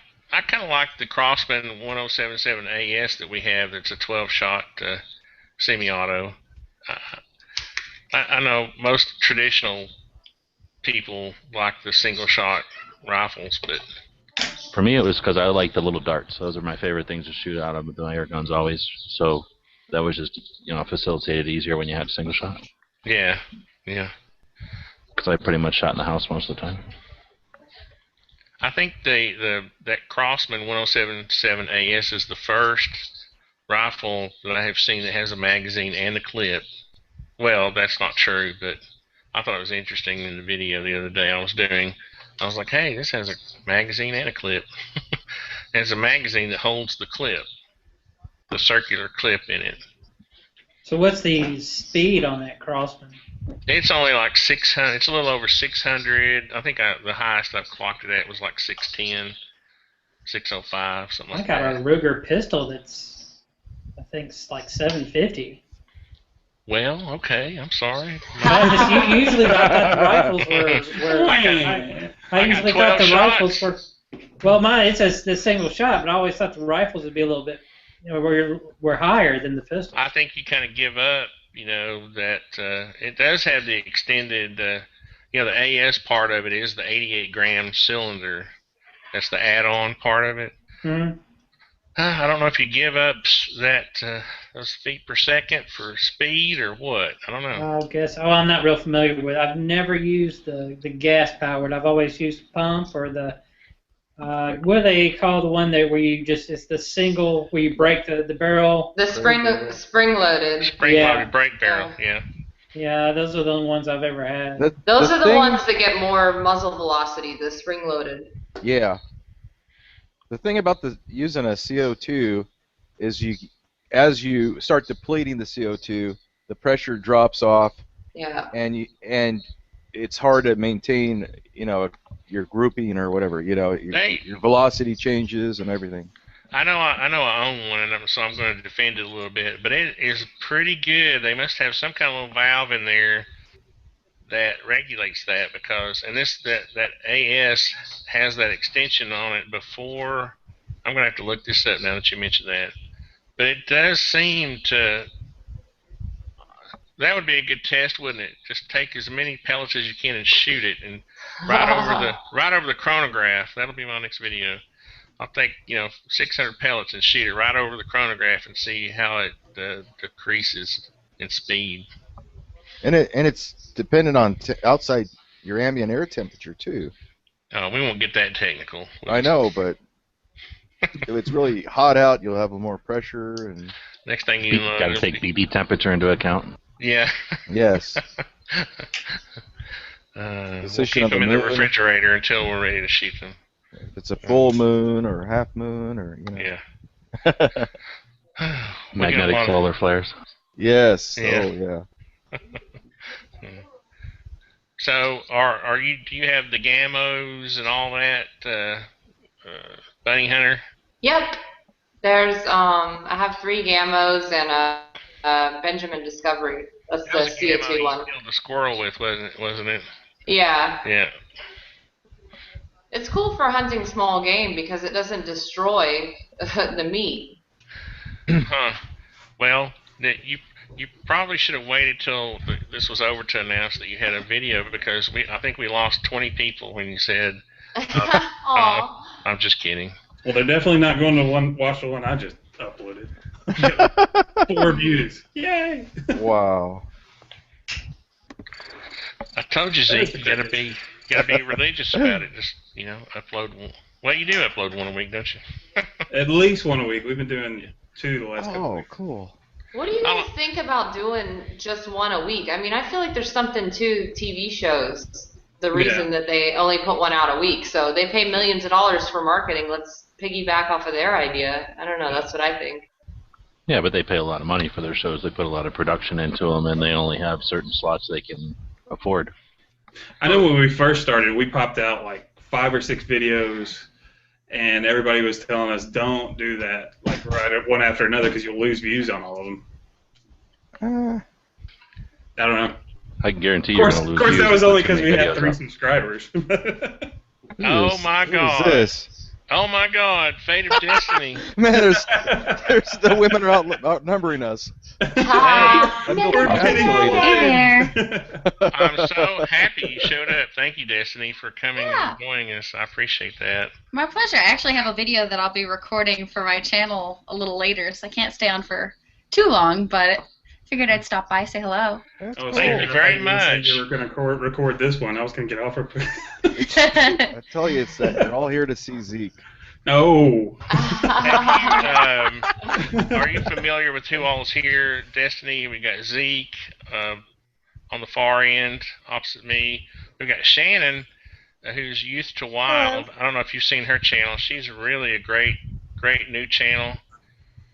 kind of like the Crossman 1077 AS that we have. That's a 12-shot semi-auto. I know most traditional people like the single-shot rifles, but For me, it was because I like the little darts. Those are my favorite things to shoot out of, but the air guns always. So that was just, facilitated easier when you had a single shot. yeah. Because I pretty much shot in the house most of the time. I think that Crossman 1077 AS is the first rifle that I have seen that has a magazine and a clip. Well, that's not true, but I thought it was interesting in the video the other day I was doing. I was like, hey, this has a magazine and a clip. It has a magazine that holds the clip, the circular clip in it. So what's the speed on that Crossman? It's only like 600. It's a little over 600. I think the highest I've clocked it at was like 610, 605, something I like got that. a Ruger pistol that's, I think, it's like 750. Well, okay, I'm sorry. Usually I thought the rifles were I usually thought the 12 rifles shots. well, mine it's the single shot, but I always thought the rifles would be a little bit were higher than the pistols. I think you kind of give up, that it does have the extended, the AS part of it is the 88-gram cylinder. That's the add-on part of it. Mm-hmm. I don't know if you give up those feet per second for speed or what. I don't know. I guess. Oh, I'm not real familiar with it. I've never used the gas powered. I've always used pump or the what do they call the one where you it's the single where you break the barrel. The spring loaded. Spring-loaded brake barrel. Yeah. Yeah, those are the only ones I've ever had. Those are the ones that get more muzzle velocity. The spring loaded. Yeah. The thing about using a CO2 is as you start depleting the CO2, the pressure drops off, Yeah. and it's hard to maintain, your grouping or whatever, your velocity changes and everything. I know I own one, and so I'm going to defend it a little bit. But it is pretty good. They must have some kind of little valve in there that regulates that, because that AS has that extension on it before. I'm going to have to look this up now that you mentioned that. But it does seem to. That would be a good test, wouldn't it? Just take as many pellets as you can and shoot it, and right over the chronograph. That'll be my next video. I'll take 600 pellets and shoot it right over the chronograph and see how it decreases in speed. And it's dependent on outside your ambient air temperature too. We won't get that technical. I know, but if it's really hot out, you'll have more pressure, and next thing you know, got to take BB temperature into account. Yeah. Yes. We'll keep them in the refrigerator until we're ready to shoot them. If it's a full moon or half moon, or Yeah. Magnetic solar flares. Yes. Yeah. Oh yeah. So, do you have the gamos and all that, Bunny Hunter? Yep. There's I have 3 gamos and a Benjamin Discovery. That's the CO2 one. You killed the squirrel with, wasn't it? Yeah. Yeah. It's cool for hunting small game because it doesn't destroy the meat. Huh. Well, you probably should have waited till this was over to announce that you had a video, because I think we lost 20 people when you said. I'm just kidding. Well, they're definitely not going to watch the one I just uploaded. 4 views. Yay! Wow. I told you, Zeke, you gotta be religious about it. Just upload one. Well, you do upload one a week, don't you? At least one a week. We've been doing 2 the last couple weeks. Oh, cool. What do you guys think about doing just one a week? I mean, I feel like there's something to TV shows. The reason that they only put one out a week, so they pay millions of dollars for marketing. Let's piggyback off of their idea. I don't know. That's what I think. Yeah, but they pay a lot of money for their shows. They put a lot of production into them, and they only have certain slots they can afford. I know when we first started, we popped out like 5 or 6 videos, and everybody was telling us, don't do that, like right one after another, because you'll lose views on all of them. I don't know. I can guarantee you're going to lose views. Of course, that was only because we had videos 3 subscribers. Oh my God! Who is this? Oh my God! FateofDestinee. Man, there's the women are outnumbering us. We're getting I'm so happy you showed up. Thank you, Destiny, for coming and joining us. I appreciate that. My pleasure. I actually have a video that I'll be recording for my channel a little later, so I can't stay on for too long, but figured I'd stop by, say hello. Thank you very much. You were going to record this one. I was going to get off. I tell you, it's that we're all here to see Zeke. No. Are you familiar with who all's here? Destiny, we got Zeke on the far end, opposite me. We've got Shannon, who's Youth to Wild. I don't know if you've seen her channel. She's really a great new channel.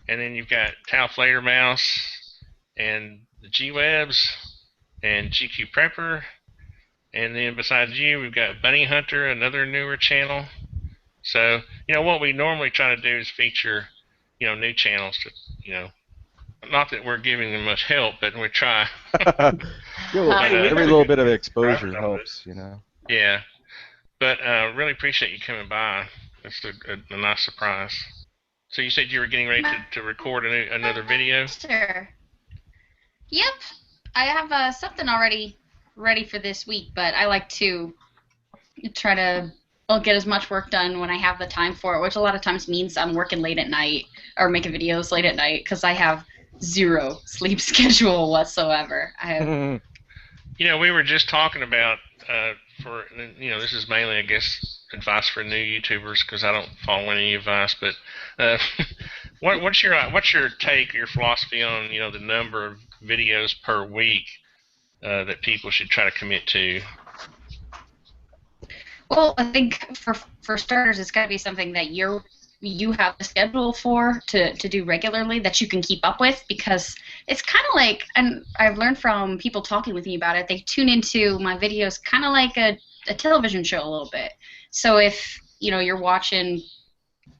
And then you've got taofledermaus and the G-Webs and GQPREPPER. And then besides you, we've got Bunny Hunter, another newer channel. So, what we normally try to do is feature, new channels to, not that we're giving them much help, but we try. Every little bit of exposure helps, Yeah. But really appreciate you coming by. It's a nice surprise. So you said you were getting ready to record another video? Sure. Yep. I have something already ready for this week, but I like to try to get as much work done when I have the time for it, which a lot of times means I'm working late at night or making videos late at night because I have zero sleep schedule whatsoever. We were just talking about this is mainly, I guess, advice for new YouTubers because I don't follow any advice, but what's your take, your philosophy on the number of videos per week that people should try to commit to? Well, I think for starters, it's got to be something that you're you have a schedule for to do regularly that you can keep up with, because it's kind of like, and I've learned from people talking with me about it, they tune into my videos kind of like a television show a little bit. So if you're watching,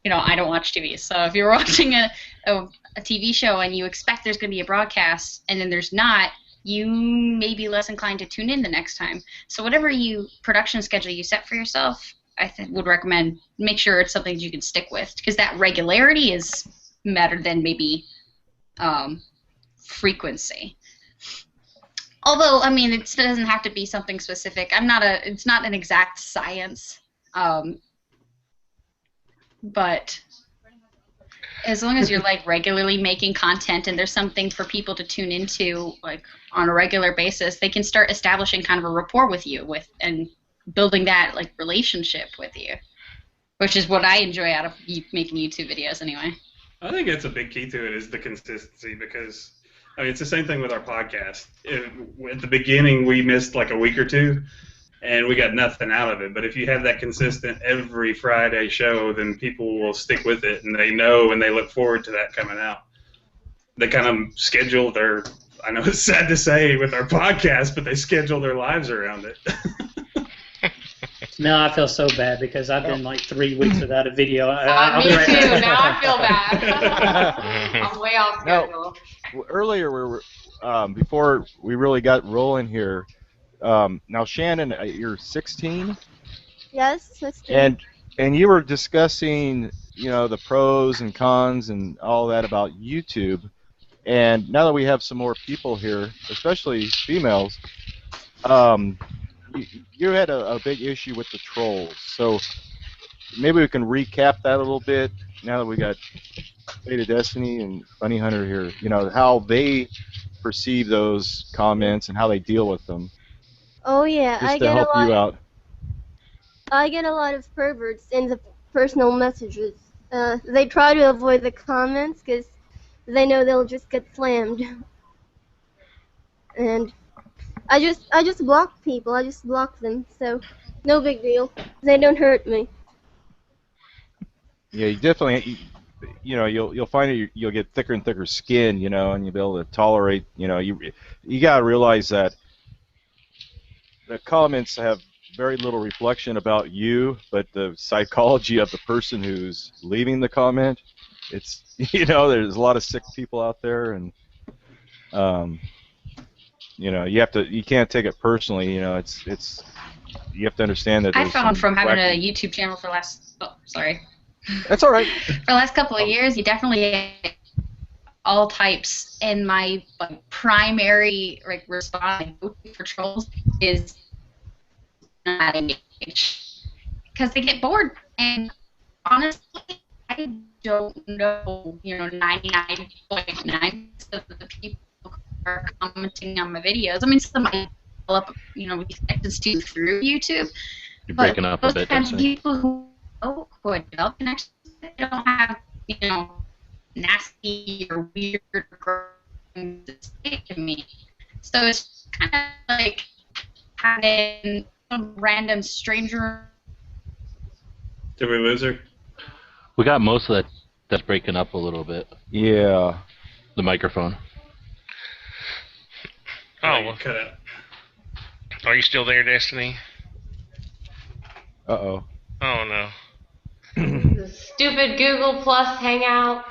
I don't watch TV, so if you're watching a TV show and you expect there's going to be a broadcast and then there's not, you may be less inclined to tune in the next time. So whatever production schedule you set for yourself, I would recommend make sure it's something you can stick with, because that regularity is better than maybe frequency. Although, I mean, it doesn't have to be something specific. It's not an exact science, but as long as you're like regularly making content and there's something for people to tune into like on a regular basis, they can start establishing kind of a rapport with you and building that like relationship with you, which is what I enjoy out of making YouTube videos anyway. I think that's a big key to it, is the consistency, because I mean it's the same thing with our podcast. At the beginning we missed like a week or two and we got nothing out of it, but if you have that consistent every Friday show, then people will stick with it, and they know and they look forward to that coming out. They kind of schedule their, I know it's sad to say with our podcast, but they schedule their lives around it. No, I feel so bad because I've been like 3 weeks without a video. Me too. Now I feel bad. I'm way off schedule. Now, earlier, we were, before we really got rolling here, now Shannon, you're 16? Yes, 16. And you were discussing, the pros and cons and all that about YouTube. And now that we have some more people here, especially females, you had a big issue with the trolls. So maybe we can recap that a little bit now that we got FateofDestinee and Bunny Hunter here, how they perceive those comments and how they deal with them. Oh yeah, just to help you out. I get a lot of perverts in the personal messages. They try to avoid the comments because they know they'll just get slammed. And I just block people. I just block them. So no big deal. They don't hurt me. Yeah, you definitely. You'll find that you'll get thicker and thicker skin. And you'll be able to tolerate. You gotta realize that the comments have very little reflection about you, but the psychology of the person who's leaving the comment. It's there's a lot of sick people out there, and you can't take it personally. It's you have to understand that. I found from having a YouTube channel for the last. Oh, sorry. That's all right. For the last couple of years, you definitely all types, and my primary response for trolls is not engage, because they get bored. And honestly, I don't know, 99.9% of the people who are commenting on my videos. I mean, some might develop, connections through YouTube. You're breaking up a bit. Those kinds of people who develop connections, they don't have, nasty or weird things to say to me. So it's kind of like having some random stranger. Did we lose her? We got most of that. That's breaking up a little bit. Yeah. The microphone. Oh, cut out. Are you still there, Destiny? Uh-oh. Oh, no. The stupid Google Plus Hangout.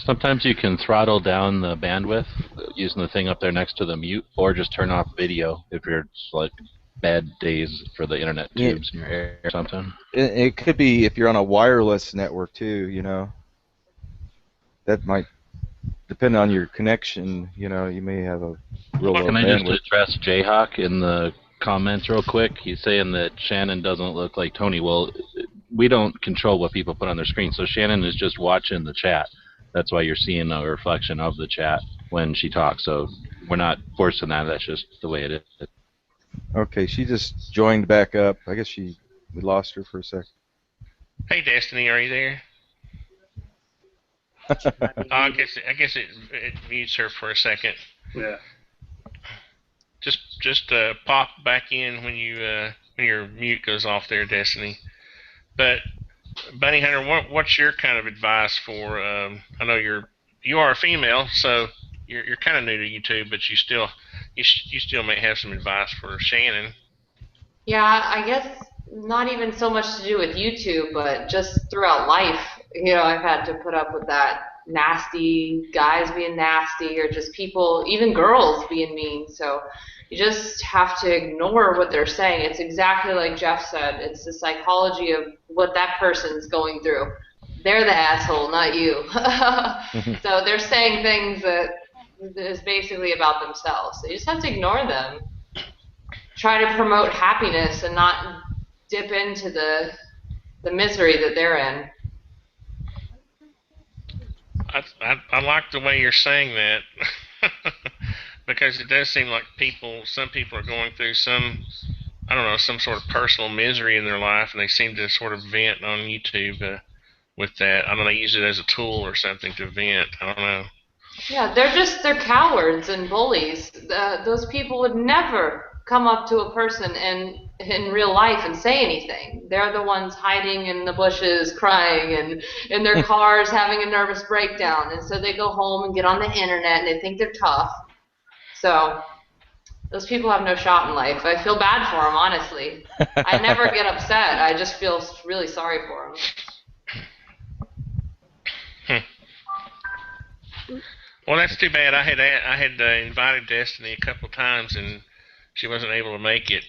Sometimes you can throttle down the bandwidth using the thing up there next to the mute, or just turn off video if you're like bad days for the internet tubes in your area or something. It could be if you're on a wireless network too, That might depend on your connection, you may have a real low bandwidth. Can I just address Jayhawk in the comments real quick? He's saying that Shannon doesn't look like Tony. Well, we don't control what people put on their screen, so Shannon is just watching the chat. That's why you're seeing a reflection of the chat when she talks, so we're not forcing that. That's just the way it is. Okay, she just joined back up. I guess we lost her for a sec. Hey, Destiny, are you there? I guess it mutes her for a second. Yeah. Just pop back in when your mute goes off there, Destiny. But Bunny Hunter, what's your kind of advice for? I know you are a female, so you're kind of new to YouTube, but you still may have some advice for Shannon. Yeah, I guess not even so much to do with YouTube, but just throughout life. I've had to put up with that nasty guys being nasty, or just people, even girls being mean. So you just have to ignore what they're saying. It's exactly like Jeff said. It's the psychology of what that person's going through. They're the asshole, not you. So they're saying things that is basically about themselves. So you just have to ignore them. Try to promote happiness and not dip into the misery that they're in. I like the way you're saying that because it does seem like some people are going through some sort of personal misery in their life, and they seem to sort of vent on YouTube with that. I don't know, use it as a tool or something to vent. I don't know. Yeah, they're cowards and bullies. Those people would never come up to a person in real life and say anything. They're the ones hiding in the bushes, crying, and in their cars having a nervous breakdown. And so they go home and get on the internet and they think they're tough. So those people have no shot in life. I feel bad for them, honestly. I never get upset. I just feel really sorry for them. Well, that's too bad. I had invited Destiny a couple of times, and she wasn't able to make it.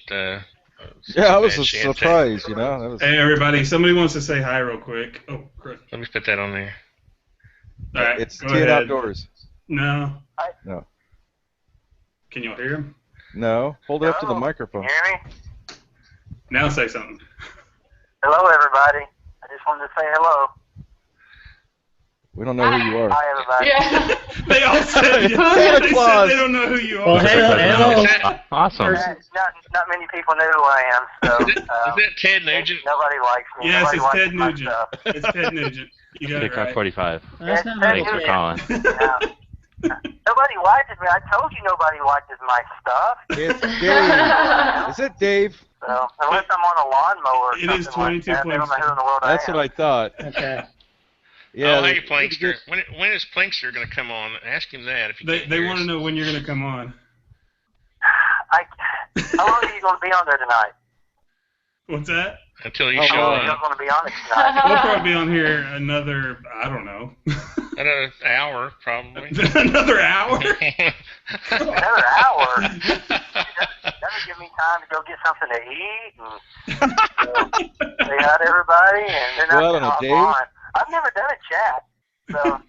Yeah, I was surprised, Hey, everybody. Somebody wants to say hi real quick. Oh, Chris. Let me put that on there. All right, it's go Ted ahead. Outdoors. No. No. Can you all hear him? No. Hold it up to the microphone. Can you hear me? Now say something. Hello, everybody. I just wanted to say hello. We don't know who you are. Hi, everybody. Yeah. They all said, Santa Claus. they don't know who you are. Well, hello. Awesome. Not many people know who I am, so Is that Ted Nugent? nobody likes me. Yes, Nobody it's likes Ted my Nugent. stuff. It's Ted Nugent. You got it Hickok right. 45. That's not Ted right. Thanks for Nugent. calling. Nobody watches me. I told you nobody watches my stuff. It's Dave. Is it Dave? So unless I'm on a lawnmower or It something is like 22 that, they don't know who in the world That's I am. what I thought. Okay. Yeah. Oh, hey, Plinkster. When is Plinkster going to come on? Ask him that. If They want to know when you're going to come on. How long are you going to be on there tonight? What's that? Until you Oh, show How long are you up. going to be on it tonight? We'll probably be on here another, I don't know. Another hour, probably. Another hour? Another hour? That'll give me time to go get something to eat and say hi to everybody, and then Well, I don't know, hop Dave. on. I've never done a chat, so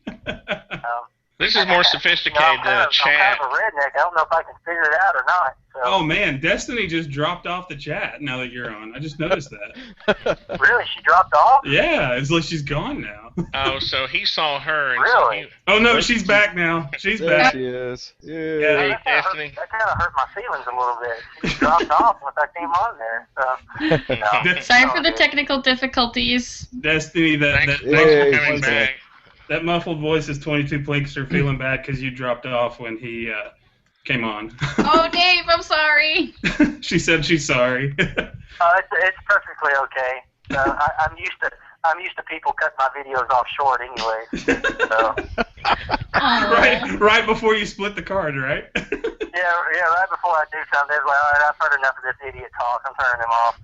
This is more sophisticated I'm than a kind chat. of a redneck. I don't know if I can figure it out or not. So. Oh, man, Destiny just dropped off the chat now that you're on. I just noticed that. Really? She dropped off? Yeah, it's like she's gone now. Oh, so he saw her. And Really? So Oh, no, she's back now. She's There back. she is. Yeah. Yeah. Destiny. That kind of hurt my feelings a little bit. She just dropped off once I came on there. So, no. Sorry for the technical difficulties. Destiny, Thanks for Hey, coming what's back. that muffled voice is 22 Plinkster feeling bad because you dropped off when he came on. Oh, Dave, I'm sorry. She said she's sorry. It's perfectly okay. I'm used to people cutting my videos off short anyway. So. Aw. right before you split the card, right? Yeah, right before I do something, it's like, all right, I've heard enough of this idiot talk. I'm turning him off.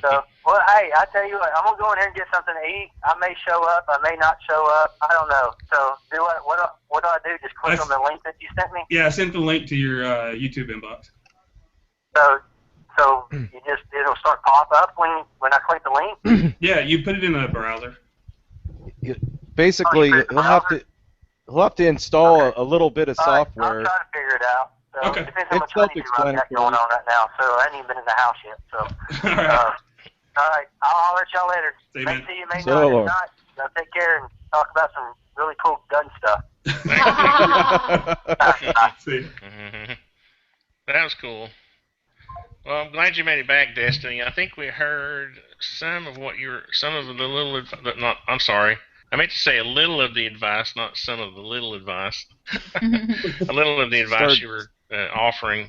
So, well, hey, I tell you what, I'm gonna go in here and get something to eat. I may show up, I may not show up. I don't know. So, what do I do? Just click on the link that you sent me. Yeah, I sent the link to your YouTube inbox. So it'll start pop up when I click the link. Yeah, you put it in a browser. Basically, he'll have to install a little bit of All right, I'll software. try to figure it out. So Okay. It depends how It's much honeydew I've got self-explanatory. going on right now. So I ain't even been in the house yet. So. All right. All right, I'll holler at y'all later. See you, May man. see you, may So not. long. If not, y'all take care and talk about some really cool gun stuff. See. That was cool. Well, I'm glad you made it back, Destiny. I think we heard some of the little. I'm sorry. I meant to say a little of the advice, not some of the little advice. A little of the advice you were offering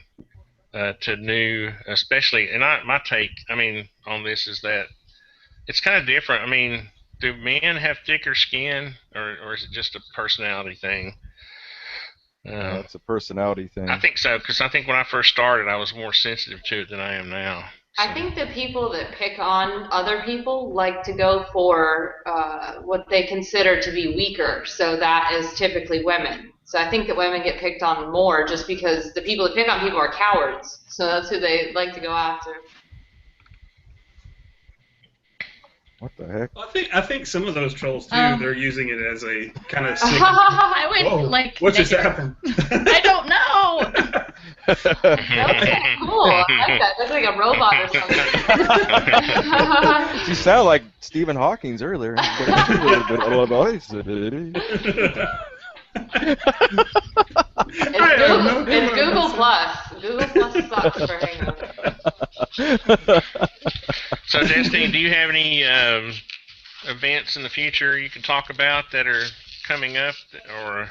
to new, especially, and my take, I mean, on this is that it's kind of different. I mean, do men have thicker skin, or is it just a personality thing? It's a personality thing. I think so, because I think when I first started, I was more sensitive to it than I am now. So. I think the people that pick on other people like to go for what they consider to be weaker, so that is typically women. So I think that women get picked on more just because the people that pick on people are cowards, so that's who they like to go after. What the heck? I think some of those trolls too. They're using it as a kind of. I went Whoa, like. what just happened? I don't know. That was cool. I like that. That's like a robot or something. You sound like Stephen Hawking earlier. It's Google Plus. Google Plus sucks for Hangout. So, Destiny, do you have any events in the future you can talk about that are coming up, or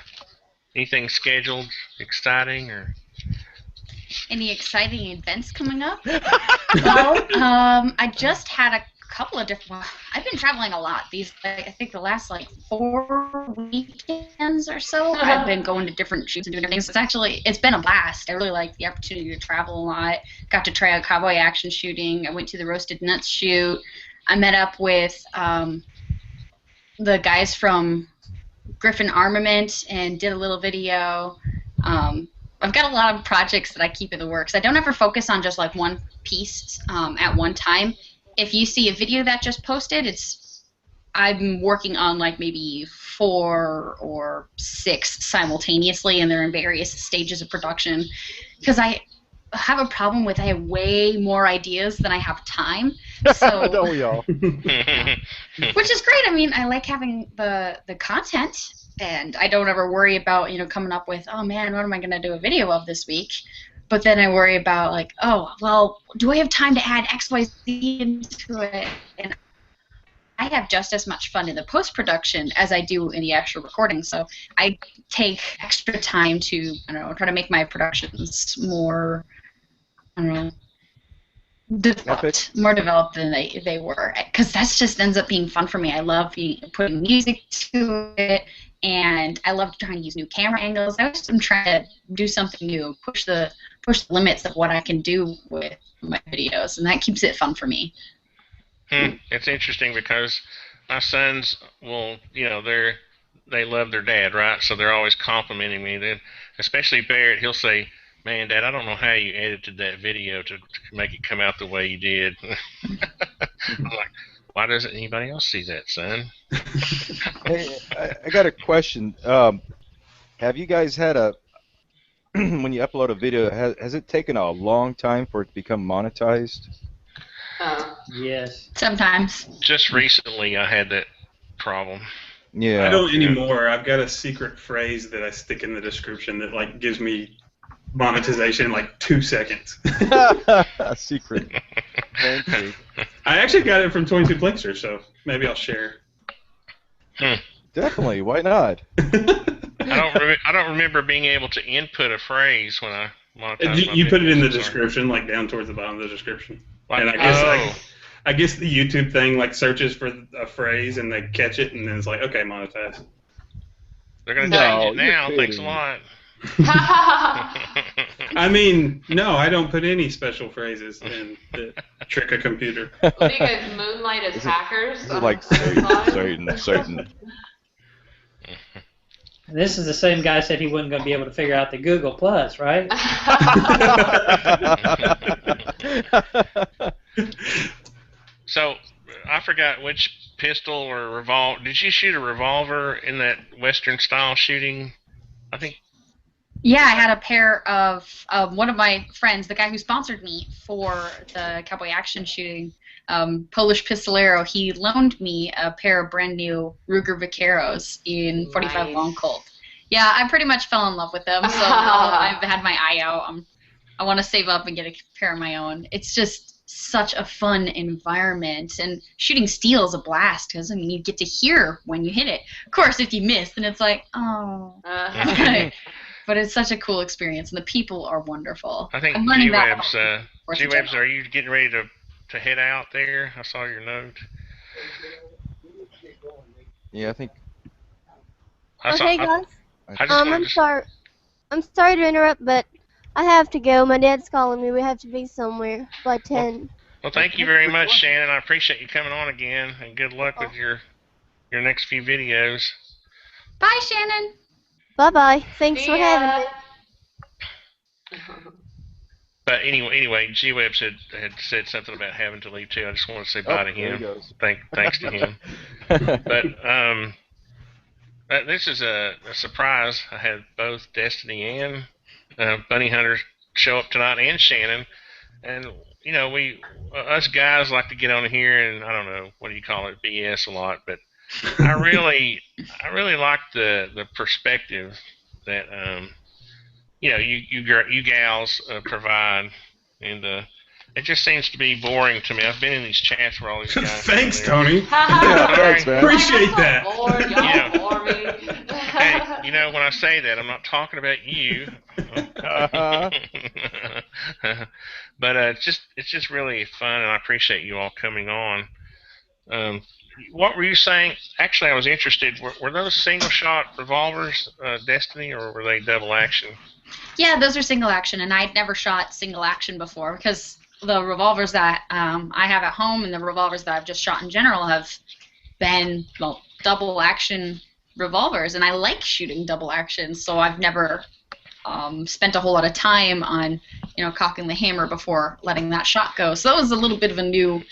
anything scheduled, exciting, or? Any exciting events coming up? Well, I just had a couple of different. I've been traveling a lot. I think the last like 4 weekends or so, I've been going to different shoots and doing things. It's been a blast. I really like the opportunity to travel a lot. Got to try out cowboy action shooting. I went to the roasted nuts shoot. I met up with the guys from Griffin Armament and did a little video. I've got a lot of projects that I keep in the works. I don't ever focus on just like one piece at one time. If you see a video that just posted, I'm working on like maybe 4 or 6 simultaneously, and they're in various stages of production. Because I have a problem with I have way more ideas than I have time. So, don't we all? Which is great. I mean, I like having the content. And I don't ever worry about, coming up with, oh man, what am I going to do a video of this week? But then I worry about, like, oh, well, do I have time to add X, Y, Z into it? And I have just as much fun in the post-production as I do in the actual recording. So I take extra time to, try to make my productions more, more developed than they were. Because that just ends up being fun for me. I love putting music to it. And I love trying to use new camera angles. I'm trying to do something new, push the limits of what I can do with my videos, and that keeps it fun for me. It's interesting because my sons will, they love their dad, right? So they're always complimenting me. Then, especially Barrett, he'll say, "Man, Dad, I don't know how you edited that video to make it come out the way you did." I'm like, why doesn't anybody else see that, son? Hey, I got a question. Have you guys had when you upload a video, has it taken a long time for it to become monetized? Yes. Sometimes. Just recently I had that problem. Yeah. I don't anymore. I've got a secret phrase that I stick in the description that like gives me monetization in like 2 seconds. A secret. I actually got it from 22 Blinkster, so maybe I'll share. Definitely. Why not? I don't remember being able to input a phrase when I monetized. You put it in the description, like down towards the bottom of the description. And I guess the YouTube thing like searches for a phrase and they catch it and then it's like, okay, monetize. They're gonna change it now. Thanks a lot. I mean, no, I don't put any special phrases in that trick a computer. What do you guys moonlight as hackers? Like certain. This is the same guy said he wasn't going to be able to figure out the Google Plus, right? So, I forgot which pistol or revolver. Did you shoot a revolver in that Western style shooting? I think. Yeah, I had a pair of one of my friends, the guy who sponsored me for the cowboy action shooting, Polish Pistolero. He loaned me a pair of brand new Ruger Vaqueros in 45 long Colt. Yeah, I pretty much fell in love with them, so I've had my eye out. I want to save up and get a pair of my own. It's just such a fun environment, and shooting steel is a blast because you get to hear when you hit it. Of course, if you miss, then it's like, oh. But it's such a cool experience, and the people are wonderful. I think I'm learning that G-Webs, are you getting ready to head out there? I saw your note. Yeah, I think. Okay, guys. I'm sorry. I'm sorry to interrupt, but I have to go. My dad's calling me. We have to be somewhere by 10. Well, thank you very much, Shannon. I appreciate you coming on again, and good luck with your next few videos. Bye, Shannon. Bye-bye. Thanks for having me. But anyway, G-Webs had said something about having to leave too. I just want to say bye to him. Thanks to him. But this is a surprise. I had both Destinee and Bunny Hunter show up tonight, and Shannon. And you know, us guys like to get on here and I don't know, what do you call it, BS a lot. But I really like the perspective that you gals provide, and it just seems to be boring to me. I've been in these chats where all these guys. Thanks, Tony. Thanks, man. Appreciate that. Hey, when I say that, I'm not talking about you. But it's just really fun, and I appreciate you all coming on. What were you saying? Actually, I was interested. Were those single-shot revolvers, Destinee, or were they double action? Yeah, those are single action, and I'd never shot single action before because the revolvers that I have at home and the revolvers that I've just shot in general have been double action revolvers, and I like shooting double action, so I've never spent a whole lot of time on cocking the hammer before letting that shot go. So that was a little bit of a new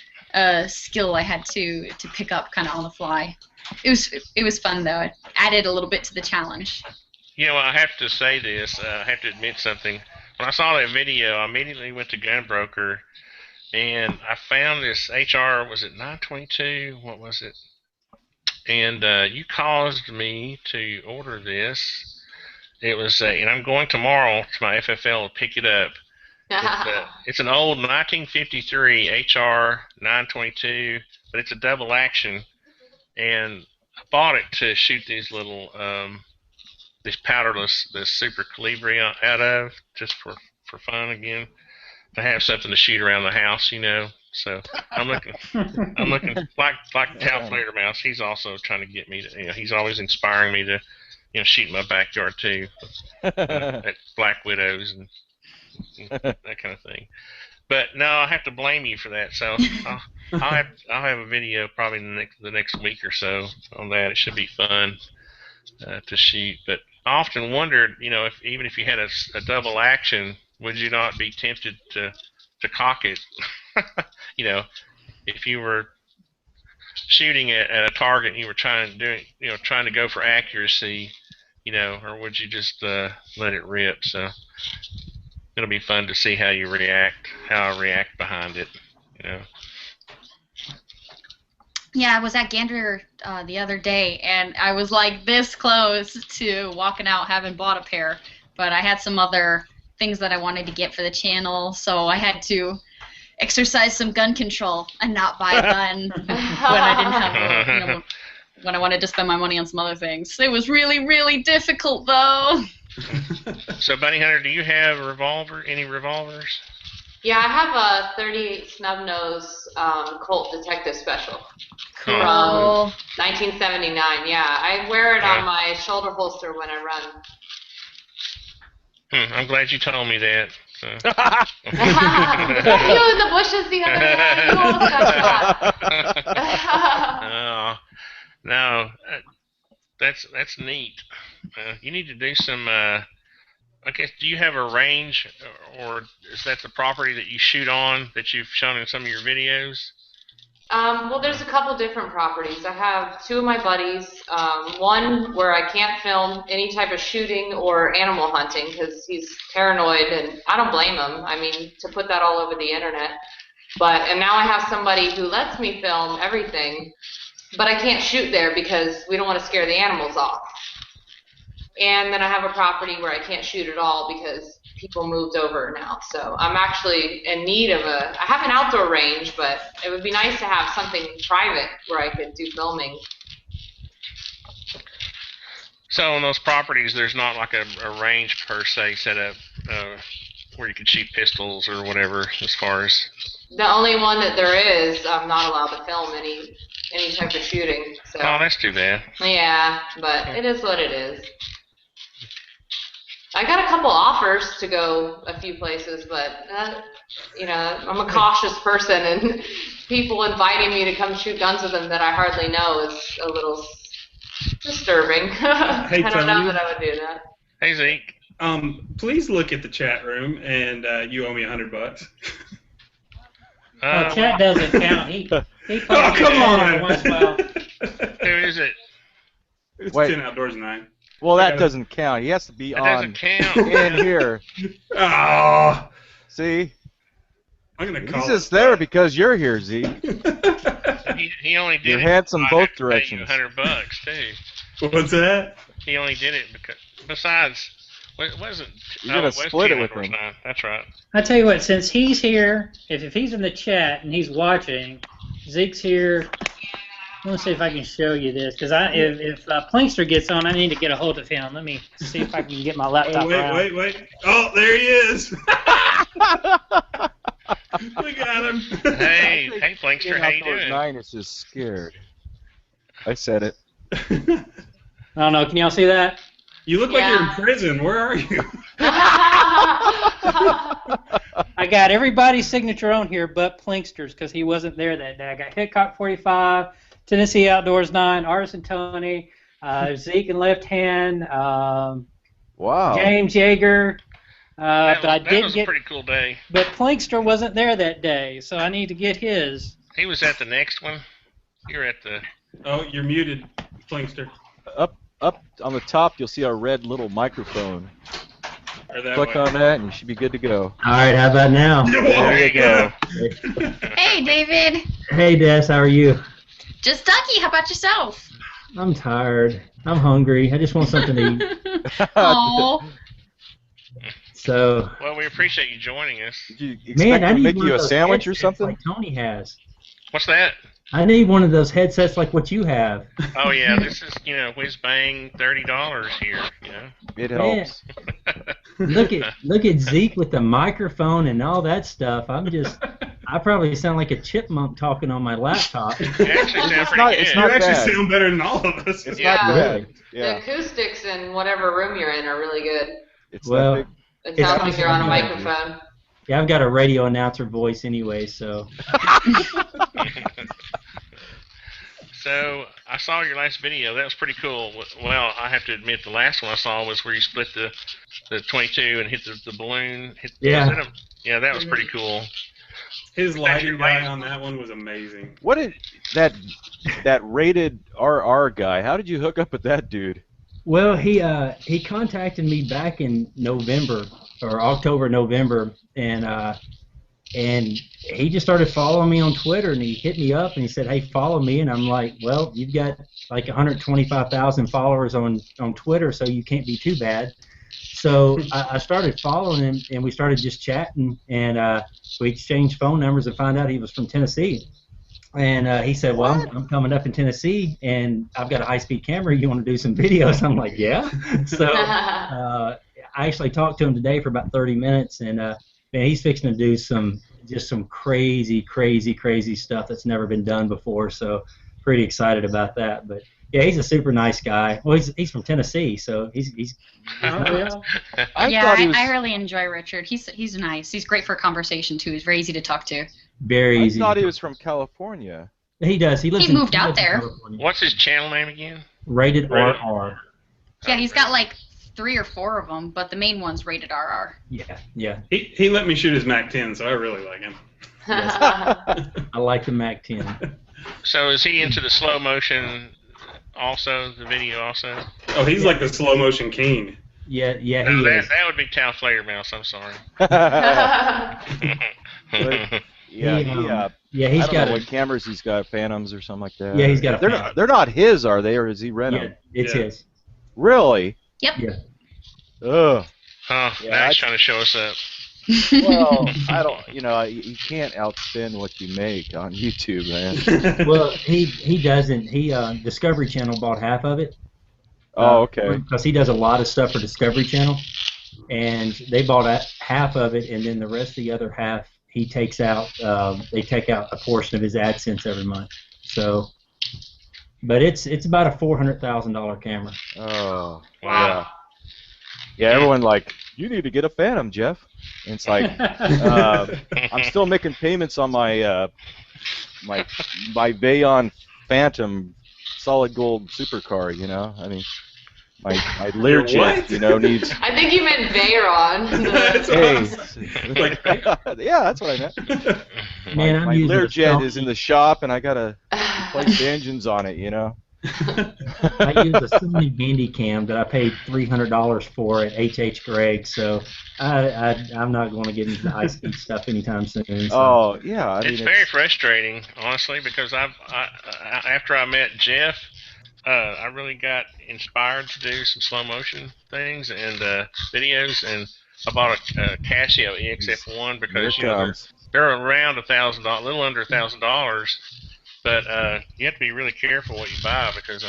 skill I had to pick up kind of on the fly. It was fun though. It added a little bit to the challenge. I have to say this. I have to admit something. When I saw that video, I immediately went to Gunbroker, and I found this HR. Was it 922? What was it? And you caused me to order this. It was, and I'm going tomorrow to my FFL to pick it up. It's an old 1953 HR 922, but it's a double action, and I bought it to shoot these little this powderless, this Super Calibri out of, just for fun again, to have something to shoot around the house, So I'm looking like taofledermaus. He's also trying to get me to, he's always inspiring me to, shoot in my backyard too, at Black Widows and that kind of thing. But no, I have to blame you for that. So I'll have a video probably in the next week or so on that. It should be fun to shoot. But I often wondered, if even if you had a double action, would you not be tempted to cock it? If you were shooting at a target and you were trying to go for accuracy, or would you just let it rip? So it'll be fun to see how I react behind it. Yeah, I was at Gander the other day, and I was like this close to walking out having bought a pair, but I had some other things that I wanted to get for the channel, so I had to exercise some gun control and not buy a gun when I didn't have, when I wanted to spend my money on some other things. It was really, really difficult, though. So, Bunny Hunter, do you have any revolvers? Yeah, I have a 38 snub nose Colt Detective Special from 1979. Yeah, I wear it on my shoulder holster when I run. I'm glad you told me that. So. You in the bushes the other day. You almost got shot. No, that's neat. You need to do some. I guess, do you have a range, or is that the property that you shoot on that you've shown in some of your videos? Well, there's a couple different properties. I have two of my buddies. One where I can't film any type of shooting or animal hunting because he's paranoid, and I don't blame him. I mean, to put that all over the internet. And now I have somebody who lets me film everything, but I can't shoot there because we don't want to scare the animals off. And then I have a property where I can't shoot at all because people moved over now. So I'm actually in need of I have an outdoor range, but it would be nice to have something private where I could do filming. So on those properties, there's not like a range per se set up where you could shoot pistols or whatever. As far as The only one that there is, I'm not allowed to film any type of shooting. So. oh, that's too bad. Yeah, but it is what it is. I got a couple offers to go a few places, but I'm a cautious person, and people inviting me to come shoot guns with them that I hardly know is a little disturbing. Hey, I don't know Tony. that I would do that. Hey Zeke. Please look at the chat room, and you owe me $100. Oh, chat doesn't count. He Oh, posts come it on! once in a while. Who is it? It's Wait. 10 Outdoors 9. Well, that doesn't count. He has to be That on doesn't count. in here. Oh, See? I'm gonna He's call just it. there because you're here, Zeke. He only did You're it. handsome I both have to pay you directions. $100 too. What's that? He only did it because. Besides, what wasn't? You're gonna it was split it 10 with Outdoors him. 9. That's right. I tell you what, since he's here, if he's in the chat and he's watching, Zeke's here. Let me see if I can show you this, because if Plinkster gets on, I need to get a hold of him. Let me see if I can get my laptop Oh, wait, around. wait. Oh, there he is. Look at him. Hey, Plinkster, how you Outdoors doing? 9 is just scared. I said it. I don't know. Can y'all see that? You look like you're in prison. Where are you? I got everybody's signature on here but Plinkster's because he wasn't there that day. I got Hickok 45, Tennessee Outdoors 9, ArtisanTony, Zeke in left hand, Wow. James Yeager. That But I was didn't a get. pretty cool day. But Plinkster wasn't there that day, so I need to get his. He was at the next one. You're at the. Oh, you're muted, Plinkster. Up on the top, you'll see our red little microphone. Or that Click way. on that, and you should be good to go. All right, how about now? There you go. Hey, David. Hey, Des, how are you? Just ducky. How about yourself? I'm tired. I'm hungry. I just want something to eat. Oh, So, Well, we appreciate you joining us. Did you expect man, I to need make one you of a those sandwich or headsets something? like Tony has. What's that? I need one of those headsets like what you have. Oh yeah, this is whiz bang $30 here. It Man. helps. Look at Zeke with the microphone and all that stuff. I probably sound like a chipmunk talking on my laptop. You actually sound It's pretty not- good. it's You not actually bad. sound better than all of us. It's Yeah. not bad. The Yeah. acoustics in whatever room you're in are really good. It's Well, that It It's sounds like you're on a actually- microphone. Yeah, I've got a radio announcer voice anyway, so. So I saw your last video. That was pretty cool. Well, I have to admit, the last one I saw was where you split the 22 and hit the balloon. Yeah. Yeah, that was pretty cool. His lighting guy on that one was amazing. What did that rated RR guy? How did you hook up with that dude? Well, he contacted me back in November or October, November, and he just started following me on Twitter, and he hit me up and he said, "Hey, follow me," and I'm like, "Well, you've got like 125,000 followers on Twitter, so you can't be too bad." So I started following him, and we started just chatting, and we exchanged phone numbers and found out he was from Tennessee. And he said, "Well, I'm coming up in Tennessee, and I've got a high-speed camera. You want to do some videos?" I'm like, "Yeah." So I actually talked to him today for about 30 minutes, and man, he's fixing to do some crazy stuff that's never been done before. So pretty excited about that. But yeah, he's a super nice guy. Well, he's from Tennessee, so he's nice. I really enjoy Richard. He's nice. He's great for conversation too. He's very easy to talk to. Very I easy. thought he was from California. He does. He lives. He moved out there. California. What's his channel name again? Rated RR. Yeah, he's got like 3 or 4 of them, but the main one's rated RR. Yeah. He let me shoot his Mac 10, so I really like him. I like the Mac 10. So is he into the slow motion also, the video also? Oh, he's like the slow motion king. Yeah, he No, is. that would be taofledermaus. I'm sorry. Yeah, he's I don't got know what cameras he's got, Phantoms or something like that. Yeah, he's got a They're Phantom. not, they're not his, are they, or has he rent them? It's his. Really? Yep. Yeah. Ugh. Huh, Yeah, now he's trying to show us up. Well, I don't. You can't outspend what you make on YouTube, man. Well, he doesn't. Discovery Channel bought half of it, Oh, okay. Because he does a lot of stuff for Discovery Channel, and they bought half of it, and then the rest of the other half he takes out. They take out a portion of his AdSense every month. So, but it's about a $400,000 camera. Oh, Wow. yeah. Everyone like, you need to get a Phantom, Jeff. And it's like, I'm still making payments on my my Bayon Phantom solid gold supercar. You know, I mean, my Learjet, you know, needs. I think you meant Veyron. Yeah, that's what I meant. Man, my Learjet is in the shop, and I gotta replace the engines on it. You know. I use a Sony Handycam that I paid $300 for at H.H. Gregg, so I'm not going to get into the high-speed stuff anytime soon. So. Oh yeah, I mean, it's very frustrating, honestly, because after I met Jeff, I really got inspired to do some slow motion things and videos, and I bought a Casio EXF1 because they're around $1,000, a little under $1,000. But you have to be really careful what you buy because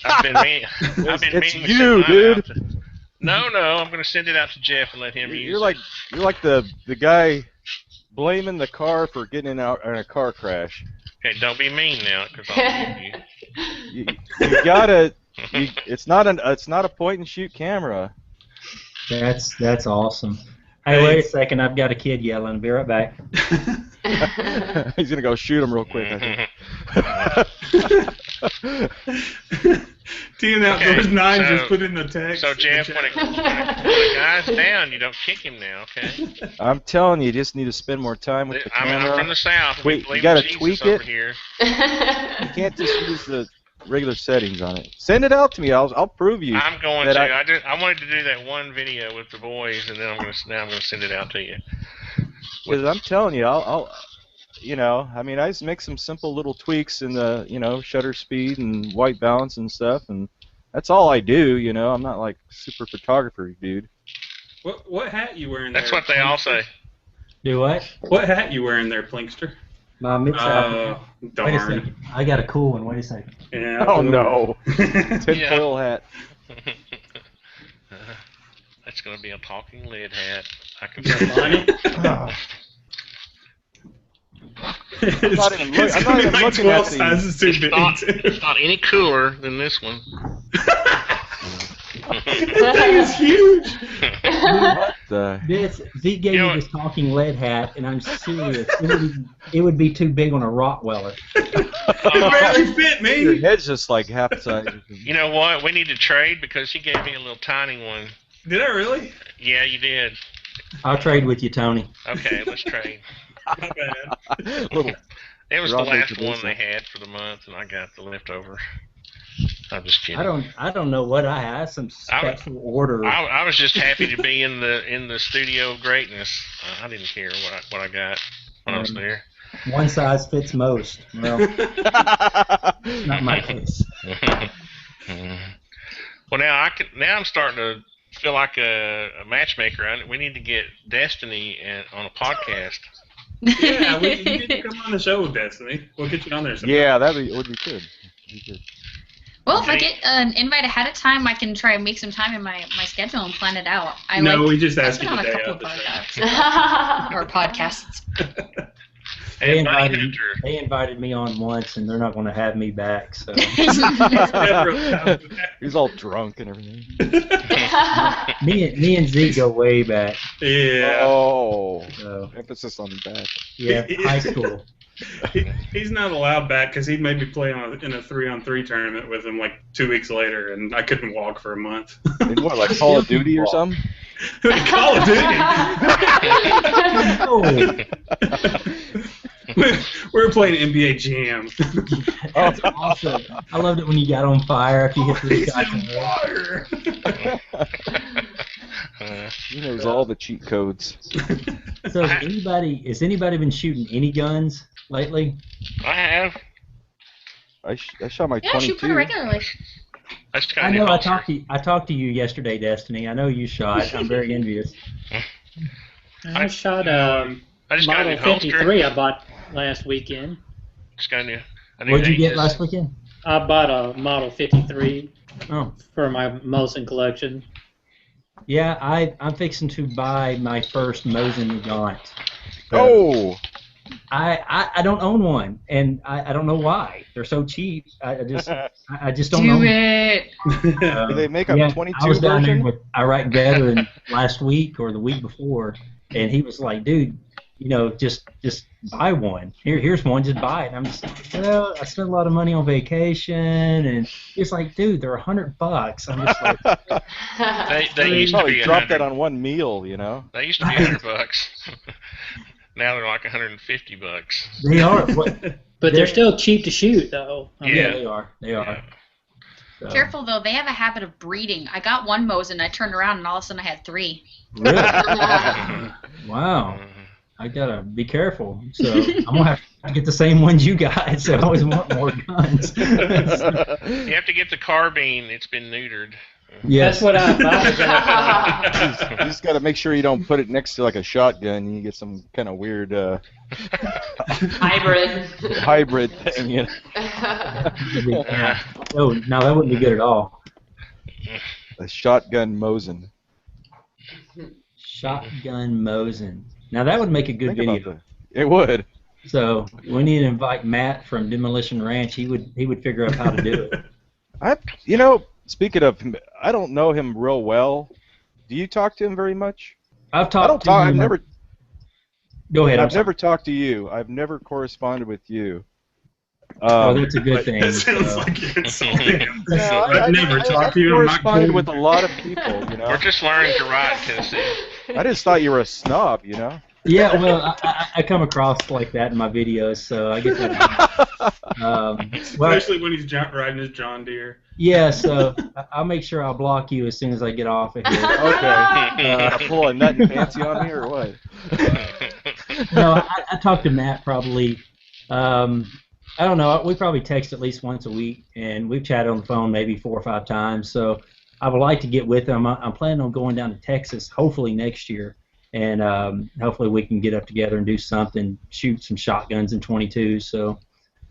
I've been meaning to send mine out. No, I'm going to send it out to Jeff and let him use it. You're like the guy blaming the car for getting in a car crash. Okay, don't be mean now, because I'll leave you. You gotta. It's not a point and shoot camera. That's awesome. Hey, wait a second. I've got a kid yelling. Be right back. He's gonna go shoot him real quick, I think. Team Outdoors 9 just put in the text. So Jeff, when a guy's down, you don't kick him now, okay? I'm telling you, you just need to spend more time with the camera. I'm from the South. Wait, you gotta tweak it. You can't just use the regular settings on it. Send it out to me. I'll prove you. I'm going to. I wanted to do that one video with the boys, and then I'm gonna send it out to you. Because I'm telling you, I'll you know, I mean, I just make some simple little tweaks in the, you know, shutter speed and white balance and stuff, and that's all I do, you know. I'm not like super photographer dude. What hat you wearing? That's there, what they all say. Do what? What hat you wearing there, Plinkster? Darn. Wait a second. I got a cool one. Wait a second. Yeah. Oh no. Tinfoil hat. That's gonna be a TalkingLead hat. I can I'm not even looking at it's not any cooler than this one. That thing is huge. Zeke gave me this TalkingLead hat, and I'm serious. It would be too big on a Rottweiler. It barely fit me. Your head's just like half the size. You know what? We need to trade because she gave me a little tiny one. Did I really? Yeah, you did. I'll trade with you, Tony. Okay, let's trade. Not bad. It was the last one they had for the month, and I got the leftover. I'm just kidding. I don't know what I had. Some special order. I was just happy to be in the studio of greatness. I didn't care what I got when I was there. One size fits most. Well, not my case. Well, now I'm starting to feel like a matchmaker. We need to get Destinee on a podcast. Yeah, you need to come on the show with Destinee. We'll get you on there sometime. Yeah, that would be good. Well, if I get an invite ahead of time, I can try and make some time in my schedule and plan it out. We just asked you the day of the show. Or podcasts. They invited me on once, and they're not going to have me back. So he's all drunk and everything. me and Z go way back. Yeah. Oh. Emphasis on the back. Yeah, high school. He's not allowed back because he made me play in a 3-on-3 tournament with him like 2 weeks later, and I couldn't walk for a month. In what, like Call of Duty or something? Call of Duty. We were playing NBA Jam. That's awesome. I loved it when you got on fire after you hit the fire. He knows all the cheat codes. So has anybody been shooting any guns lately? I have. I shot my 22. Yeah, I shoot pretty regularly. I know. I talked to you yesterday, Destinee. I know you shot. I'm very envious. I shot a Model 53 I bought last weekend. Just got a new What'd you get last weekend? I bought a Model 53 Oh. for my Mosin collection. Yeah, I'm fixing to buy my first Mosin Gaunt. Oh! I don't own one, and I don't know why. They're so cheap. I just don't Do own it. Do they make a yeah, 22 I was down there version? with Iraq veteran last week or the week before, and he was like, "Dude, just buy one. Here's one. Just buy it." And I'm just like, "Well, I spent a lot of money on vacation," and he's like, "Dude, they're $100." I'm just like, They You used to probably be dropped 100. that on one meal, They used to be $100. Now they're like $150. they are. But they're still cheap to shoot, though. Yeah, they are. They are. So. Careful though, they have a habit of breeding. I got one Mosin, I turned around and all of a sudden I had 3. Really? Wow. I gotta be careful. So I'm gonna have to get the same ones you got. So I always want more guns. You have to get the carbine. It's been neutered. Yes. That's what I You just got to make sure you don't put it next to like a shotgun. You get some kind of weird Hybrid thing. You know? Oh, no, that wouldn't be good at all. A shotgun Mosin. Shotgun Mosin. Now that would make a good Think about video. that. It would. So we need to invite Matt from Demolition Ranch. He would figure out how to do it. Speaking of him, I don't know him real well. Do you talk to him very much? I've talked to him. I've never. Go ahead. I've never talked to you. I've never corresponded with you. Oh, that's a good thing. That sounds like you're insulting him. No, I've never talked to you. I've I'm not corresponded cool. with a lot of people. We're just learning to write, Tennessee. I just thought you were a snob. Yeah, well, I come across like that in my videos, so I get that. Especially when he's riding his John Deere. Yeah, so I'll make sure I'll block you as soon as I get off of here. Okay. Pull a nut and fancy on me or what? No, I talk to Matt probably. I don't know. We probably text at least once a week, and we've chatted on the phone maybe 4 or 5 times. So I would like to get with him. I'm planning on going down to Texas hopefully next year, and hopefully we can get up together and do something, shoot some shotguns and 22s. So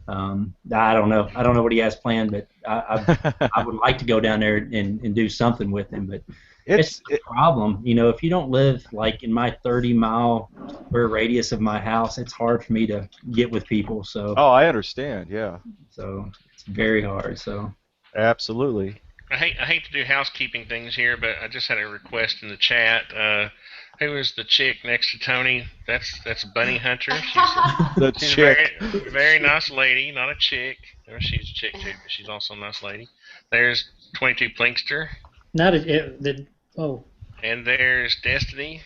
I don't know. I don't know what he has planned, but I would like to go down there and do something with him. But it's a problem, if you don't live like in my 30-mile radius of my house, it's hard for me to get with people. So. Oh, I understand. Yeah. So it's very hard. So. Absolutely. I hate to do housekeeping things here, but I just had a request in the chat. Who is the chick next to Tony? That's Bunny Hunter. She's a very nice lady, not a chick. She's a chick too, but she's also a nice lady. There's 22 Plinkster. And there's Destiny.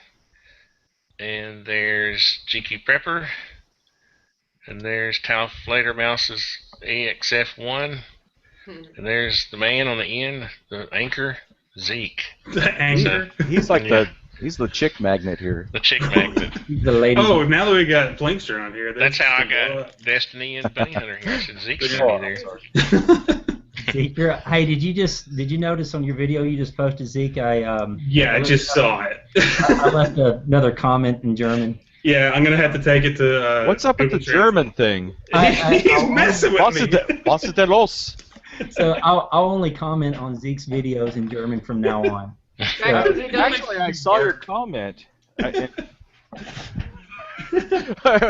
And there's GQPREPPER. And there's taofledermaus's AXF1. And there's the man on the end, the anchor, Zeke. The anchor? So, he's the chick magnet here. The chick magnet. The lady. Oh, now that we got Plinkster on here. That's how I got Destiny and Bunny Hunter here. I said Zeke should be there. Zeke, hey, did you notice on your video you just posted, Zeke? I just saw it. I left another comment in German. Yeah, I'm gonna have to take it to. What's up with the German thing? He's messing with me. Was ist denn los? So I'll only comment on Zeke's videos in German from now on. Actually, I saw your comment. I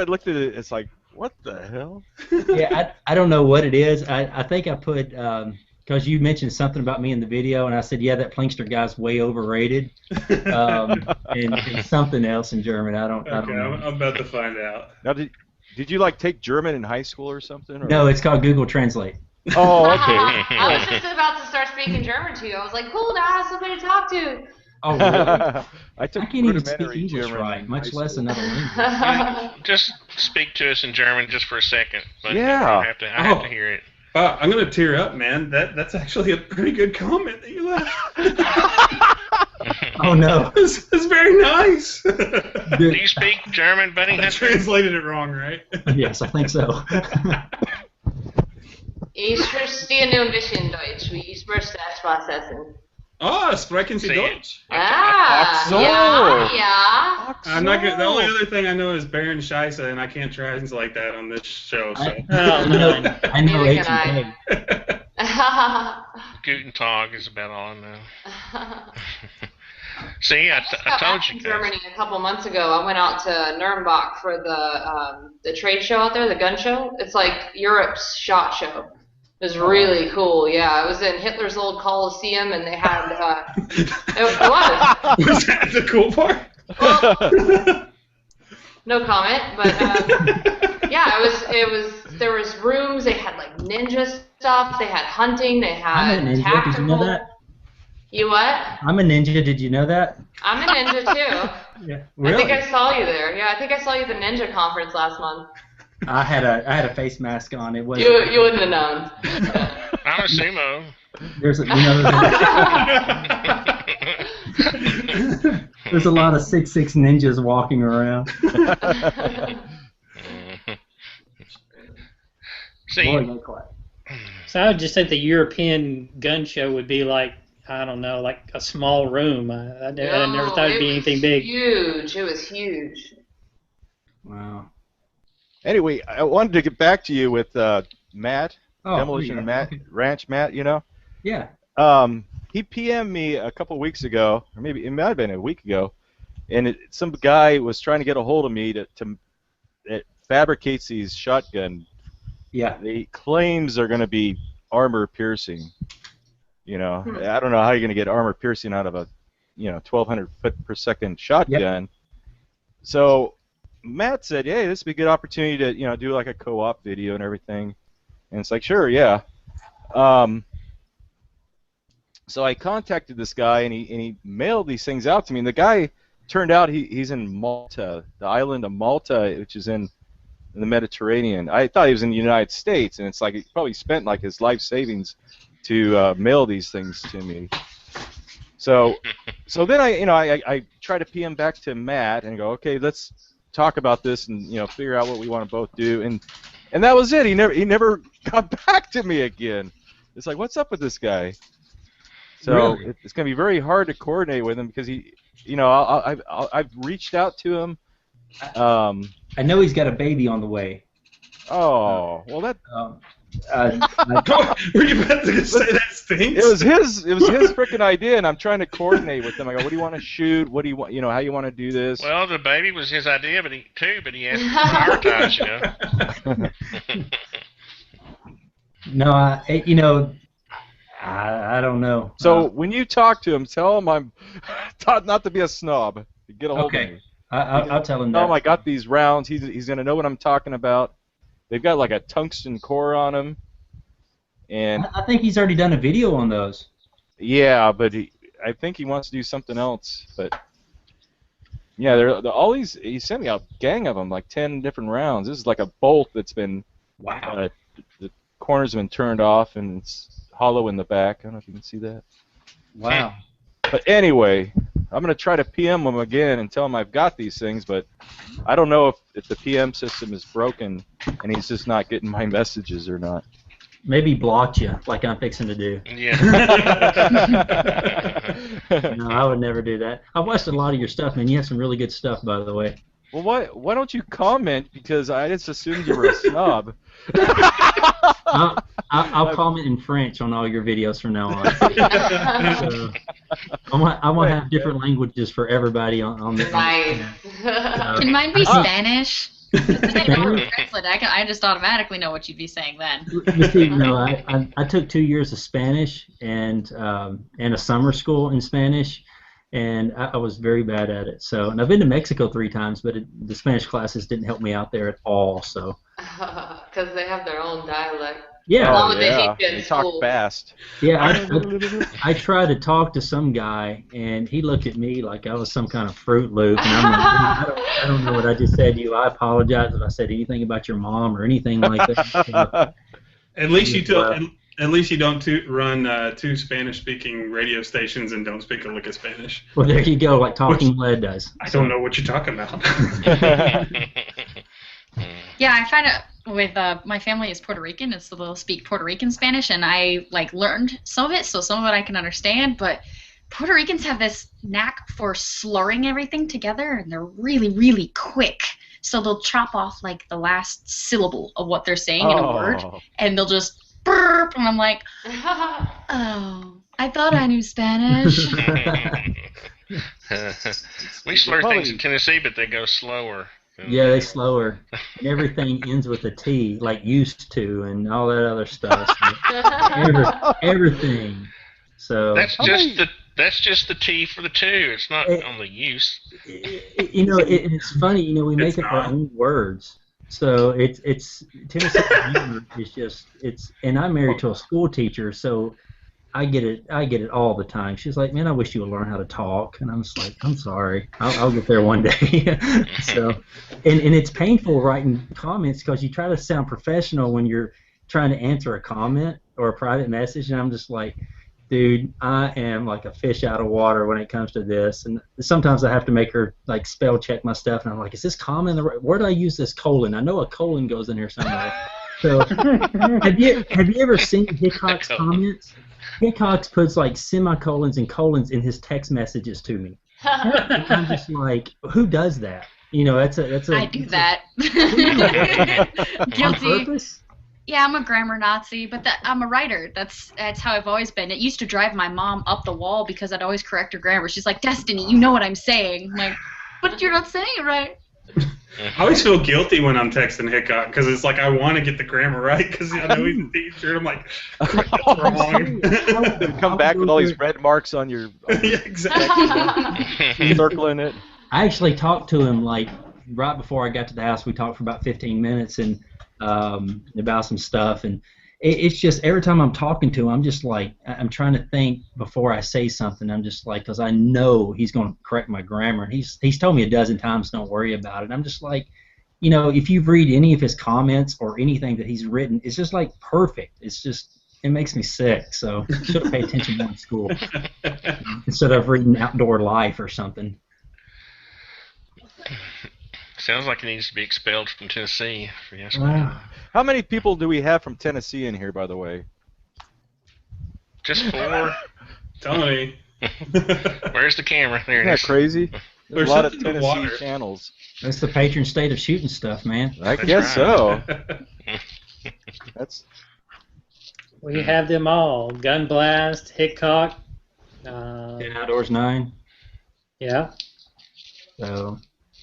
looked at it. It's like, what the hell? Yeah, I don't know what it is. I think I put because you mentioned something about me in the video, and I said, yeah, that Plinkster guy's way overrated, and something else in German. I don't know. I'm about to find out. Now, did you like take German in high school or something? Or? No, it's called Google Translate. Oh, okay. I was just about to start speaking German to you. I was like, cool, now I have somebody to talk to. Oh, really? I can't even speak English right, much less another language. Just speak to us in German just for a second. But yeah. I have to hear it. I'm gonna tear up, man. That's actually a pretty good comment that you left. Oh no. It's very nice. Do you speak German, Bunny Hunter? I translated it wrong, right? Yes, I think so. Ich verstehe nur ein bisschen Deutsch. Wie ich möchte das was essen. Oh, sprechen Sie Deutsch. Ah, so. yeah. I'm not gonna, the only other thing I know is Baron Scheisse, and I can't translate that on this show. So. I know Neither H can and K. Guten Tag is about all I know. See, I told you in guys. Germany a couple months ago. I went out to Nuremberg for the trade show out there, the gun show. It's like Europe's SHOT Show. It was really cool. Yeah, it was in Hitler's old Coliseum, and they had it was. Was that the cool part? Well, no comment, but yeah, it was. There was rooms. They had like ninja stuff. They had hunting. They had I'm a ninja. tactical. Did you know that? You what? I'm a ninja. Did you know that? I'm a ninja too. Yeah. I Really? think I saw you there. Yeah, I think I saw you at the ninja conference last month. I had a face mask on. It was. You wouldn't have known. I'm a sumo. There's there's a lot of 6'6" ninjas walking around. See, Boy, go quiet. So I would just think the European gun show would be like, I don't know, like a small room. I never thought it'd be anything big. Huge. It was huge. Wow. Anyway, I wanted to get back to you with Matt, Oh, Demolition yeah. Matt, Ranch Matt, you know. Yeah. He PM'd me a couple weeks ago, or maybe it might have been a week ago, and some guy was trying to get a hold of me that fabricates these shotgun. Yeah. He claims they're going to be armor piercing. You know, I don't know how you're going to get armor piercing out of a, 1,200 foot per second shotgun. Yep. So Matt said, "Hey, this would be a good opportunity to, do like a co-op video and everything." And it's like, sure, yeah. So I contacted this guy, and he mailed these things out to me. And the guy turned out he's in Malta, the island of Malta, which is in the Mediterranean. I thought he was in the United States, and it's like he probably spent like his life savings to mail these things to me. So then I try to PM back to Matt and go, okay, let's talk about this and figure out what we want to both do. And that was it. He never got back to me again. It's like, what's up with this guy? So Really? it's going to be very hard to coordinate with him because I've reached out to him. I know he's got a baby on the way. Oh, well that. Were you about to say that stinks? It was his freaking idea, and I'm trying to coordinate with him. I go, what do you want to shoot? What do you want? How you want to do this? well, the baby was his idea, but he asked to prioritize, No, I don't know. So when you talk to him, tell him I'm taught not to be a snob. Get a hold of me. I'll tell him Tell that. him I got these rounds. He's gonna know what I'm talking about. They've got like a tungsten core on them, and I think he's already done a video on those. yeah, but I think he wants to do something else. But yeah, they're all these. He sent me a gang of them, like 10 different rounds. This is like a bolt that's been Wow. the corners have been turned off, and it's hollow in the back. I don't know if you can see that. Wow. But anyway, I'm going to try to PM him again and tell him I've got these things, but I don't know if the PM system is broken and he's just not getting my messages or not. Maybe blocked you, like I'm fixing to do. Yeah. No, I would never do that. I've watched a lot of your stuff, man. You have some really good stuff, by the way. Well, why don't you comment? Because I just assumed you were a snob. I'll comment in French on all your videos from now on. So, I'm gonna have different languages for everybody on the. Nice. Can mine be Spanish? Spanish? I just automatically know what you'd be saying then. You see, no, I took 2 years of Spanish and a summer school in Spanish, and I was very bad at it. So, and I've been to Mexico 3 times, but the Spanish classes didn't help me out there at all. So. Because they have their own dialect. Yeah. Along with the hate They talk school. fast. Yeah, I tried to talk to some guy, and he looked at me like I was some kind of Fruit Loop, and I'm like, I don't know what I just said to you. I apologize if I said anything about your mom or anything like that. At least you don't run 2 Spanish-speaking radio stations and don't speak a lick of Spanish. Well, there you go, like TalkingLead does. I don't know what you're talking about. Yeah, I find it with my family is Puerto Rican, and so they'll speak Puerto Rican Spanish, and I learned some of it, so some of it I can understand, but Puerto Ricans have this knack for slurring everything together, and they're really, really quick. So they'll chop off like the last syllable of what they're saying in a word, and they'll just burp, and I'm like, oh, I thought I knew Spanish. We slur things in Tennessee, but they go slower. Yeah, they slower. And everything ends with a T, like used to, and all that other stuff. Everything. So that's just the T for the two. It's not on the use. You know, it's funny. You know, we make up our own words. So it's Tennessee humor is just and I'm married to a school teacher, so I get it all the time. She's like, man, I wish you would learn how to talk, and I'm just like, I'm sorry, I'll get there one day. So, and it's painful writing comments because you try to sound professional when you're trying to answer a comment or a private message, and I'm just like, dude, I am like a fish out of water when it comes to this, and sometimes I have to make her like spell check my stuff, and I'm like, is this comma in the right? Where do I use this colon? I know a colon goes in here somewhere. So, have you ever seen Hickok's comments? Hickok puts like semicolons and colons in his text messages to me. And I'm just like, who does that? You know, that's a. I do that. Guilty. On purpose? Yeah, I'm a grammar Nazi, but I'm a writer. That's how I've always been. It used to drive my mom up the wall because I'd always correct her grammar. She's like, Destiny, you know what I'm saying. I'm like, but you're not saying it right. I always feel guilty when I'm texting Hickok because it's like I want to get the grammar right because I know he's a teacher. I'm like, that's wrong. Come back with all these red marks on your yeah, exactly. circling it. I actually talked to him like right before I got to the house. We talked for about 15 minutes and about some stuff, and it's just every time I'm talking to him, I'm just like I'm trying to think before I say something. I'm just like, because I know he's going to correct my grammar. He's told me a dozen times, don't worry about it. I'm just like, you know, if you read any of his comments or anything that he's written, it's just like perfect. It's just, it makes me sick. So I should have paid attention more in school instead of reading Outdoor Life or something. Sounds like he needs to be expelled from Tennessee. Yes, Wow. How many people do we have from Tennessee in here, by the way? Just 4. Tony. Where's the camera? There it Isn't that is. crazy? There's a lot of something in the Tennessee water. channels. That's the patron state of shooting stuff, man. I guess so. That's We have them all. Gun Blast, Hickok. And Outdoors 9. Yeah. So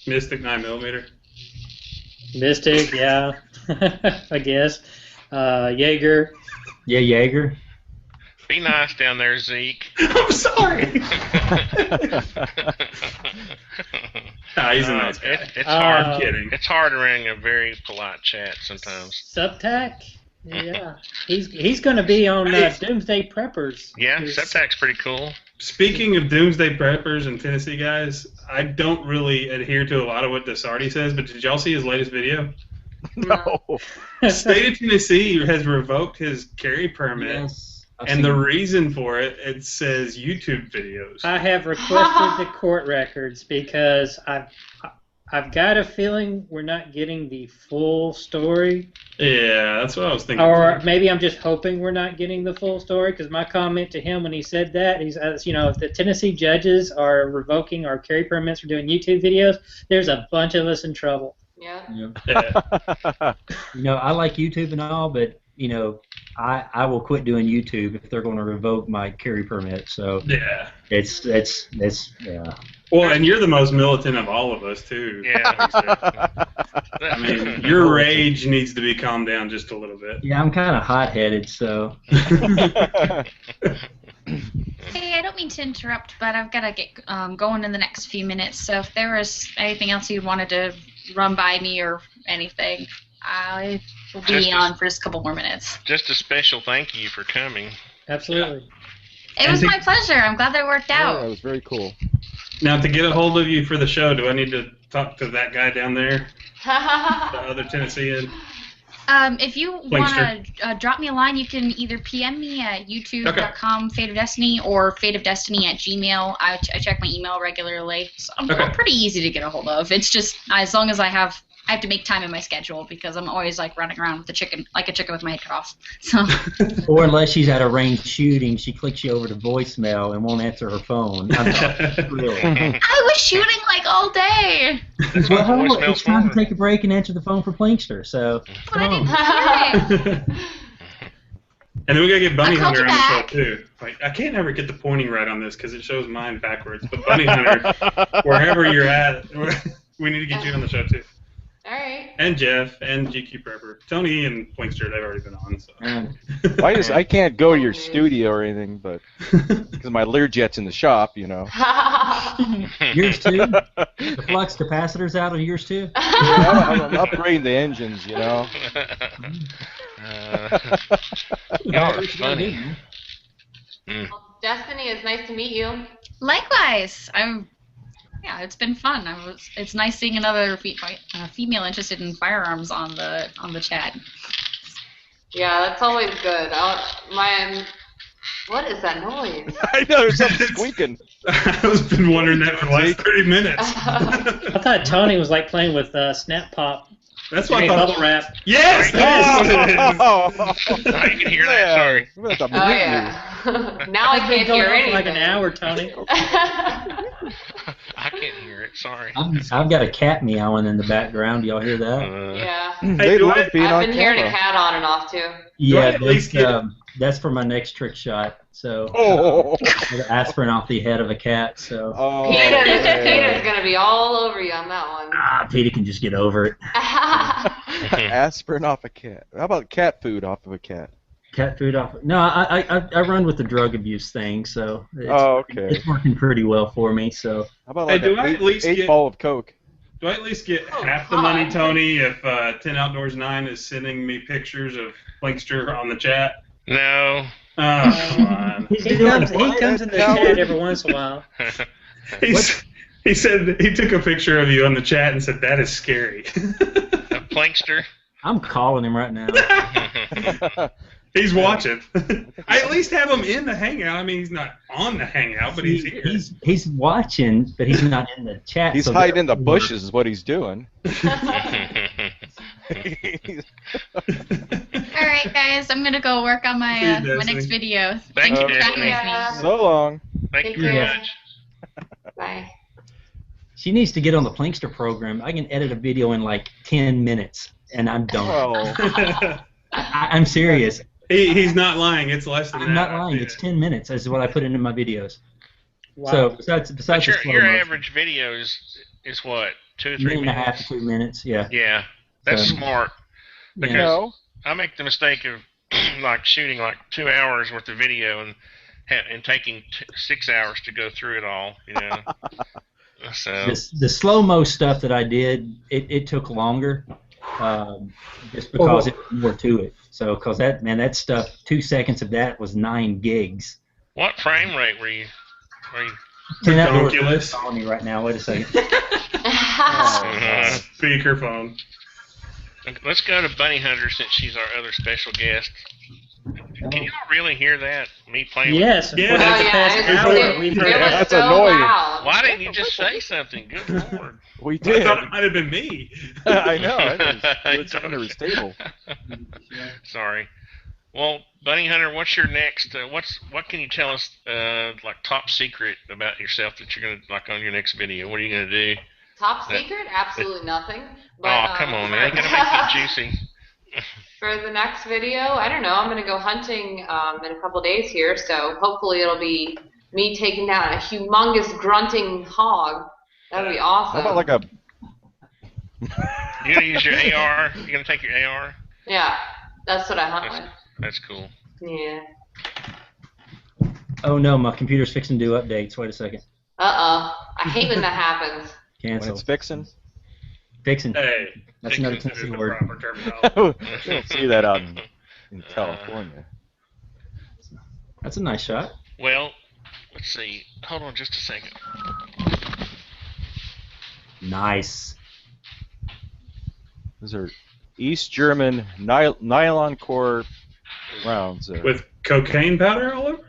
Mystic 9mm. Mystic, yeah. I guess. Jaeger. yeah, Jaeger. Be nice down there, Zeke. I'm sorry. Nah, he's a nice guy. It's hard. I'm kidding. It's hard to ring a very polite chat sometimes. Subtac. Yeah. He's going to be on Doomsday Preppers. Yeah, Subtac's pretty cool. Speaking of Doomsday Preppers and Tennessee guys, I don't really adhere to a lot of what Desarty says, but did y'all see his latest video? no. State of Tennessee has revoked his carry permit, Yes. and the reason for it, it says YouTube videos. I have requested the court records because I've got a feeling we're not getting the full story. Yeah, that's what I was thinking. Or too. maybe I'm just hoping we're not getting the full story, because my comment to him when he said that, he's, you know, if the Tennessee judges are revoking our carry permits for doing YouTube videos, there's a bunch of us in trouble. Yeah. Yeah. You know, I like YouTube and all, but you know, I will quit doing YouTube if they're going to revoke my carry permit. So Yeah. it's yeah. Well, and you're the most militant of all of us, too. Yeah. I mean, your rage needs to be calmed down just a little bit. Yeah, I'm kind of hot-headed, so. Hey, I don't mean to interrupt, but I've got to get going in the next few minutes. So if there was anything else you wanted to run by me or anything, I will be on for just a couple more minutes. Just a special thank you for coming. Absolutely. It was my pleasure. I'm glad that worked Yeah, out. it was very cool. Now, to get a hold of you for the show, do I need to talk to that guy down there, the other Tennessean? If you want to drop me a line, you can either PM me at youtube.com, FateofDestinee, or FateofDestinee@gmail. I check my email regularly. So I'm pretty easy to get a hold of. It's just, as long as I have I have to make time in my schedule because I'm always like running around with the chicken, like a chicken with my head cut off. So. Or unless she's at a range shooting, she clicks you over to voicemail and won't answer her phone. Really. I was shooting like all day. Well, it's time to take a break and answer the phone for Plinkster. So come on. And then we gotta get Bunny Hunter on the show too. Like, I can't ever get the pointing right on this because it shows mine backwards. But Bunny Hunter, wherever you're at, we need to get you on the show too. All right. And Jeff and GQPREPPER, Tony and Plinkster, they've already been on. So. I can't go to your studio or anything, but because my Learjet's in the shop, you know. Yours too? The flux capacitor's out on yours too? I'm upgrading the engines, you know. Y'all are funny. Well, Destiny, it's nice to meet you. Likewise, yeah, it's been fun. It's nice seeing another female interested in firearms on the chat. Yeah, that's always good. What is that noise? I know, there's something squeaking. I've been wondering that for the last 30 minutes. I thought Tony was like playing with Snap Pop. That's what I thought. Bubble wrap. Yes, that is what it is. Oh, you can hear that. Sorry. Oh yeah. Now I can't hear anything. Like an hour, Tony. I can't hear it. Sorry. I've got a cat meowing in the background. Y'all hear that? Yeah. They love being on I've been hearing a camera. cat on and off too. Yeah, that's for my next trick shot. So aspirin off the head of a cat. So Peter's gonna be all over you on that one. Peter can just get over it. Aspirin off a cat. How about cat food off of a cat? Cat food off. No, I run with the drug abuse thing, so it's working pretty well for me. So how about like eight ball of Coke? Do I at least get half the money, Tony, if 10 Outdoors 9 is sending me pictures of Plinkster on the chat? No. Oh, come on. He comes in the chat every once in a while. He said he took a picture of you on the chat and said, that is scary. A Plinkster? I'm calling him right now. He's watching. I at least have him in the Hangout. I mean, he's not on the Hangout, but he's here. He's watching, but he's not in the chat. He's hiding in the bushes is what he's doing. All right, guys, I'm going to go work on my next video. Thank you, for chatting with me. So long. Thank you very much. Bye. She needs to get on the Plinkster program. I can edit a video in like 10 minutes, and I'm done. Oh. I'm serious. He's not lying. It's less than that. I'm not lying. It's 10 minutes. This is what I put into my videos. Wow. So besides your average video is what, 2 or 3 minutes? Minute and a half to 2 minutes. Yeah. Yeah, that's smart. Because Yeah. I make the mistake of like shooting like 2 hours worth of video and taking 6 hours to go through it all. You know. So The slow-mo stuff that I did, it took longer, just because it was more to it. So, because that stuff, 2 seconds of that was 9 gigs. what frame rate were you? 10 Outdoors Oculus. calling me right now. Wait a second. Speakerphone. Let's go to Bunny Hunter since she's our other special guest. Can you all really hear that? Me playing? Yes. Yeah. For the past hour, we've heard that. That's annoying. Loud. Why didn't you just say something? Good Lord. We I did. thought it might have been me. I know. It's under his table. Sorry. Well, Bunny Hunter, what's your next? What can you tell us? Like top secret about yourself that you're gonna like on your next video? What are you gonna do? Top secret? Absolutely nothing. But, Oh, come on, man! You gotta make it juicy. For the next video, I don't know. I'm gonna go hunting in a couple days here, so hopefully it'll be me taking down a humongous grunting hog. That would be awesome. How about like a? You're gonna use your AR. You're gonna take your AR. Yeah, that's what I hunt with. That's cool. Yeah. Oh no, my computer's fixing to do updates. Wait a second. I hate when that happens. When Cancel. it's fixing. Fixing. Hey. That's another fixing Tennessee is the word. proper terminology. You don't see that out in California. That's a nice shot. Well, let's see. Hold on just a second. Nice. Those are East German nylon core rounds. With cocaine powder all over?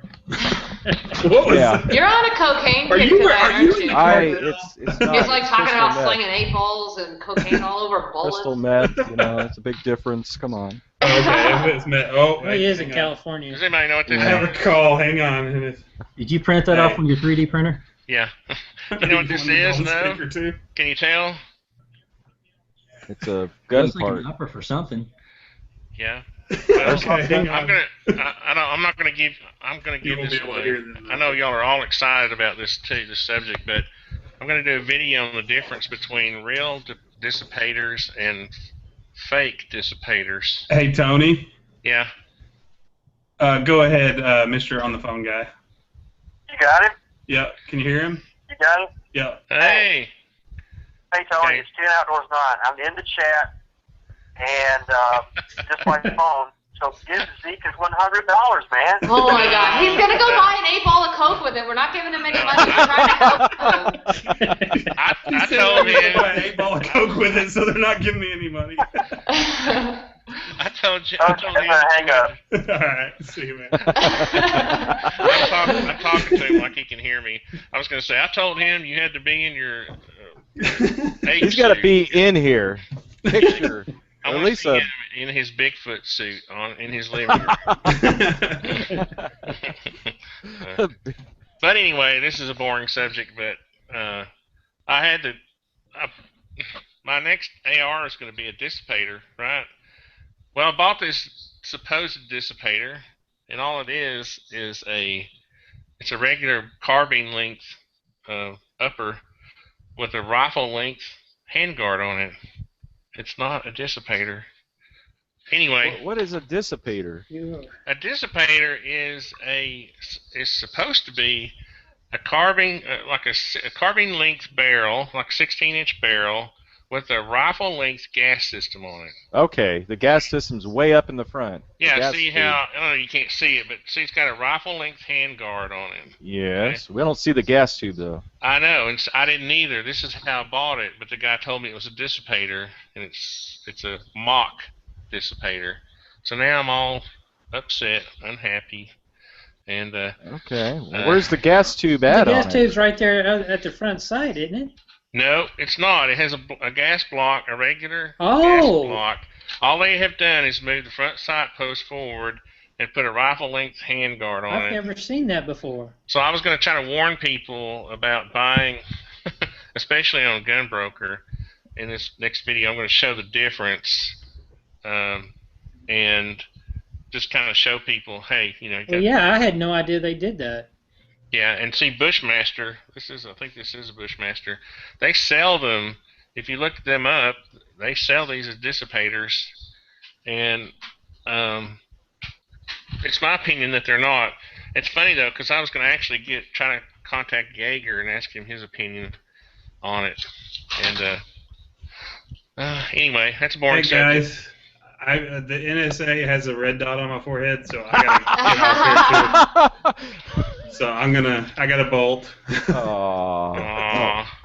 What was Yeah. that? You're on a cocaine Are kick you- tonight, are you- aren't you? It's not. He's like it's talking crystal about meth. slinging 8 balls and cocaine all over bullets. Crystal meth, it's a big difference. Come on. Okay, if it's met. Oh, Well, he is in hang on. California. Does anybody know what this I have a call. Hang on. Did you print that off on your 3D printer? Yeah. You know what this is, no? Can you tell? It's a gun Looks like part. an upper for something. Yeah. Well, Okay, hang on. I'm gonna give won't this be able to away. hear this. I know y'all are all excited about this too, this subject, but I'm gonna do a video on the difference between real dissipators and fake dissipators. Hey, Tony. Yeah. Go ahead, Mr. on the phone guy. You got it? Yeah. Can you hear him? You got it? Yeah. Hey. Hey, Tony, Okay. it's 10 Outdoors 9. I'm in the chat, and just like the phone. So give Zeke his $100, man. Oh my God, he's gonna go buy an 8-ball of Coke with it. We're not giving him any money. We're trying to help him. I told him. I 8 ball of Coke with it, so they're not giving me any money. I told you. Okay, I'm gonna hang up. All right. See you, man. I'm talking to him like he can hear me. I was gonna say I told him you had to be in your. He's got to be in here. Picture. I At want least to a. see him in his Bigfoot suit in his living room. But anyway, this is a boring subject. But I had to. My next AR is going to be a dissipator, right? Well, I bought this supposed dissipator, and all it is it's a regular carbine length upper with a rifle length handguard on it. It's not a dissipator. Anyway, What is a dissipator? a dissipator is supposed to be a carbine like a carbine length barrel, like a 16-inch barrel with a rifle length gas system on it. Okay, the gas system's way up in the front. The Yeah, gas see tube. how I don't know you can't see it, but see it's got a rifle length handguard on it. Yes, we don't see the gas tube though. I know, and I didn't either. This is how I bought it, but the guy told me it was a dissipator, and it's a mock dissipator. So now I'm all upset, unhappy, and Okay, well, where's the gas tube The at gas on it? tube's right there at the front side, isn't it? no, it's not. It has a gas block, a regular Oh. gas block. All they have done is move the front sight post forward and put a rifle length handguard on I've it. never seen that before. So I was going to try to warn people about buying, especially on Gunbroker. In this next video, I'm going to show the difference, and just kind of show people, hey, you know. Well, yeah, I had no idea they did that. Yeah, and see, Bushmaster. I think this is a Bushmaster. They sell them. If you look them up, they sell these as dissipators, and it's my opinion that they're not. It's funny though, because I was going to actually try to contact Jaeger and ask him his opinion on it. And anyway, that's a boring Hey subject. guys, the NSA has a red dot on my forehead, so I gotta get off here too. So I gotta bolt. Aw.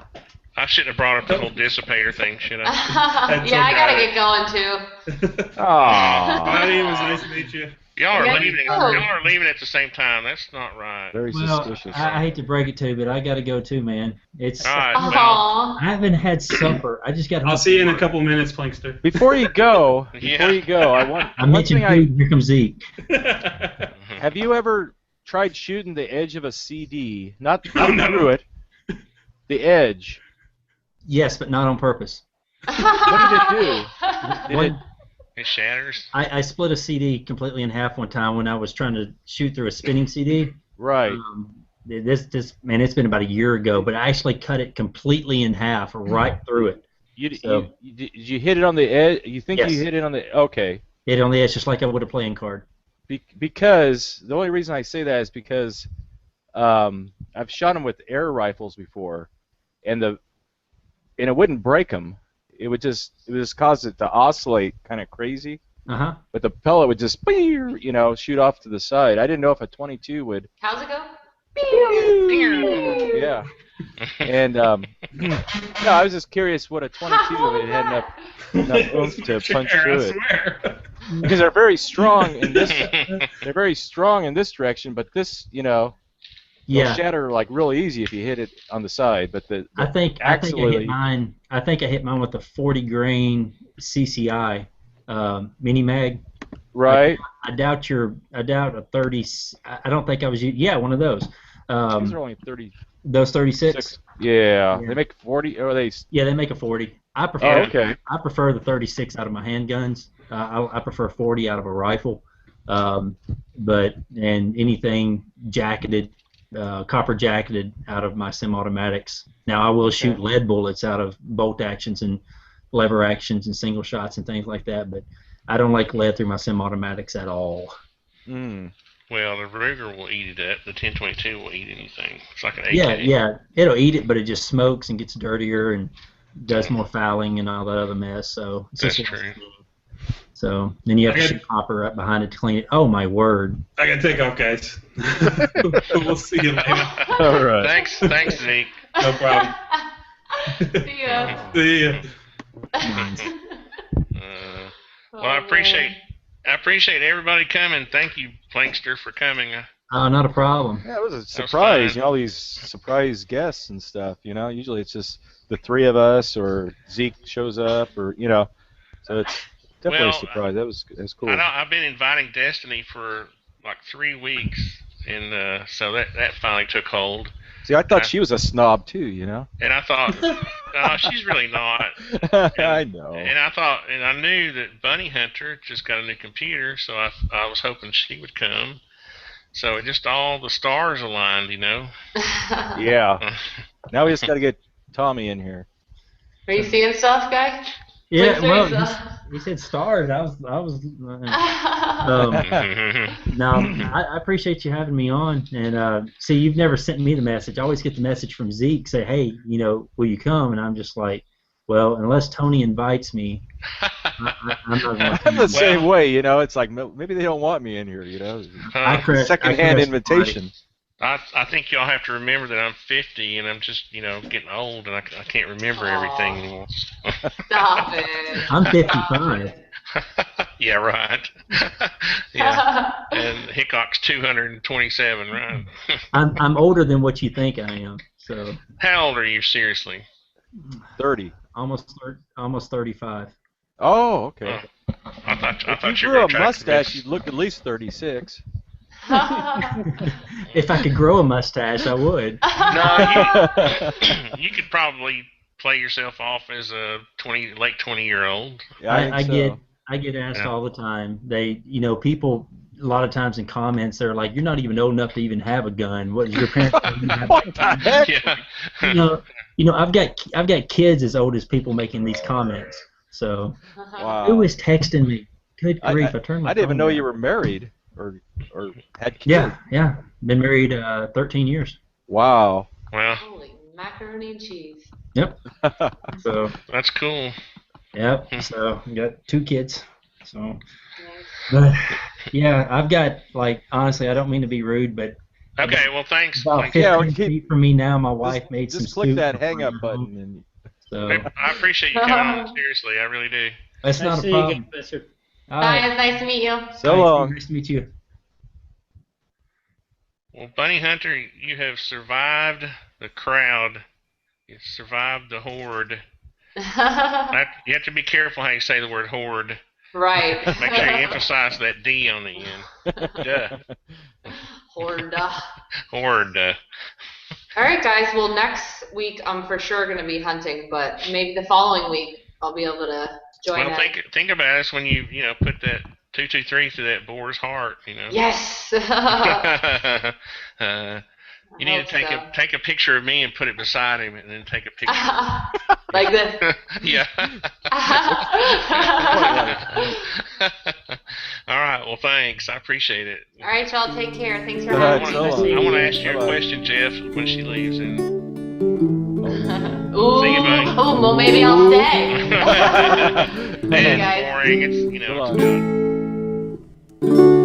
I shouldn't have brought up the whole dissipator thing, should I? Yeah, I gotta get going too. Aw. Buddy, it was nice to meet you. Y'all Yeah, are leaving. you Y'all go. are leaving at the same time. That's not right. Very Well, suspicious. I hate to break it to you, but I got to go too, man. It's All right. Well, Aww. I haven't had supper. I just got. I'll see you in a couple minutes, Plankster. Before you go, Yeah. I one mentioned thing food. Here comes Zeke. have you ever tried shooting the edge of a CD? Not Oh, no. through it. The edge. Yes, but not on purpose. What did it do? Did it, it shatters. I split a CD completely in half one time when I was trying to shoot through a spinning CD. right. This man, it's been about a year ago, but I actually cut it completely in half, right through it. Did you hit it on the edge? You think Yes. you hit it on the? Okay. Hit it on the edge, just like I would a playing card. Because the only reason I say that is because I've shot them with air rifles before, and it wouldn't break them. It would just cause it to oscillate kind of crazy. Uh-huh. But the pellet would just, shoot off to the side. I didn't know if a 22 would. How's it go? Yeah. And no, I was just curious what a 22 if it had enough oomph to punch through it. Because they're very strong in this. They're very strong in this direction, but this, they'll shatter like real easy if you hit it on the side. But I think I hit mine. I think I hit mine with the 40 grain CCI mini mag. Right. I doubt a 30. I don't think I was. Yeah, one of those. These are only 30. Those 36. Yeah. They make 40. Or they? Yeah, they make a 40. I prefer. Oh, okay. I prefer the 36 out of my handguns. I prefer 40 out of a rifle. But anything jacketed, copper jacketed out of my semi-automatics. Now I will shoot lead bullets out of bolt actions and lever actions and single shots and things like that. But I don't like lead through my semi-automatics at all. Well, the Ruger will eat it up. The 1022 will eat anything. It's like an AK. Yeah, it'll eat it, but it just smokes and gets dirtier and does more fouling and all that other mess. So it's That's just true. So then you have to shoot copper right behind it to clean it. Oh my word! I gotta take off, guys. We'll see you later. All right. Thanks, Zeke. No problem. See ya. See ya. Well, I appreciate everybody coming. Thank you, Plankster, for coming. Not a problem. Yeah, it was a surprise. You know, all these surprise guests and stuff. You know, usually it's just the three of us, or Zeke shows up, or so it's definitely a surprise. That was cool. I've been inviting Destiny for like 3 weeks, and so that finally took hold. See, I thought she was a snob too, And I thought, no, she's really not. I know. And I knew that Bunny Hunter just got a new computer, so I was hoping she would come. So it just all the stars aligned, Yeah. Now we just got to get Tommy in here. Are you seeing stuff, guy? Yeah, well, he said stars. I was. No, I appreciate you having me on. And see, you've never sent me the message. I always get the message from Zeke, say, "Hey, will you come?" And I'm just like, well, unless Tony invites me, I'm not going to. I'm the same way. It's like maybe they don't want me in here. Secondhand invitation. I think y'all have to remember that I'm 50 and I'm just, getting old and I can't remember everything anymore. Stop it. I'm 55. Yeah, right. Yeah. And Hickok's 227, right? I'm older than what you think I am. So. How old are you, seriously? 30. Almost 35. Oh, okay. I thought if you you grew were a mustache, you'd look at least 36. If I could grow a mustache, I would. No, you could probably play yourself off as a late 20-year-old. Yeah, I get asked all the time. People a lot of times in comments they're like, "You're not even old enough to even have a gun. What is your parents?" What the heck? Yeah. I've got kids as old as people making these comments. So wow. Who is texting me? Good grief! I turned my I didn't even know down. you were married or had kids. Yeah. Been married 13 years. Wow. Well. Holy macaroni and cheese. Yep. So that's cool. Yep. So I got 2 kids. So. But yeah, I've got honestly, I don't mean to be rude, but. Okay. Well, thanks. About 15 feet from me now, my wife made some. Just click that hang up button and. So. I appreciate you coming on. Seriously, I really do. That's not a problem. Bye. It's nice to meet you. So long. Nice to meet you. Well, Bunny Hunter, you have survived the crowd. You survived the horde. You have to be careful how you say the word horde. Right. Make sure you emphasize that D on the end. Duh. Horde. Horde. All right, guys. Well, next week I'm for sure going to be hunting, but maybe the following week I'll be able to join. Well, think about us when you put that 223 through that boar's heart. Yes. You need to take a picture of me and put it beside him, and then take a picture. Like this. Yeah. All right. Well, thanks. I appreciate it. All right, y'all. Take care. Thanks for having me. I want to ask you a question, Jeff, when she leaves. And ooh. See you, buddy. Oh, well, maybe I'll stay. It's guys. boring. It's it's good.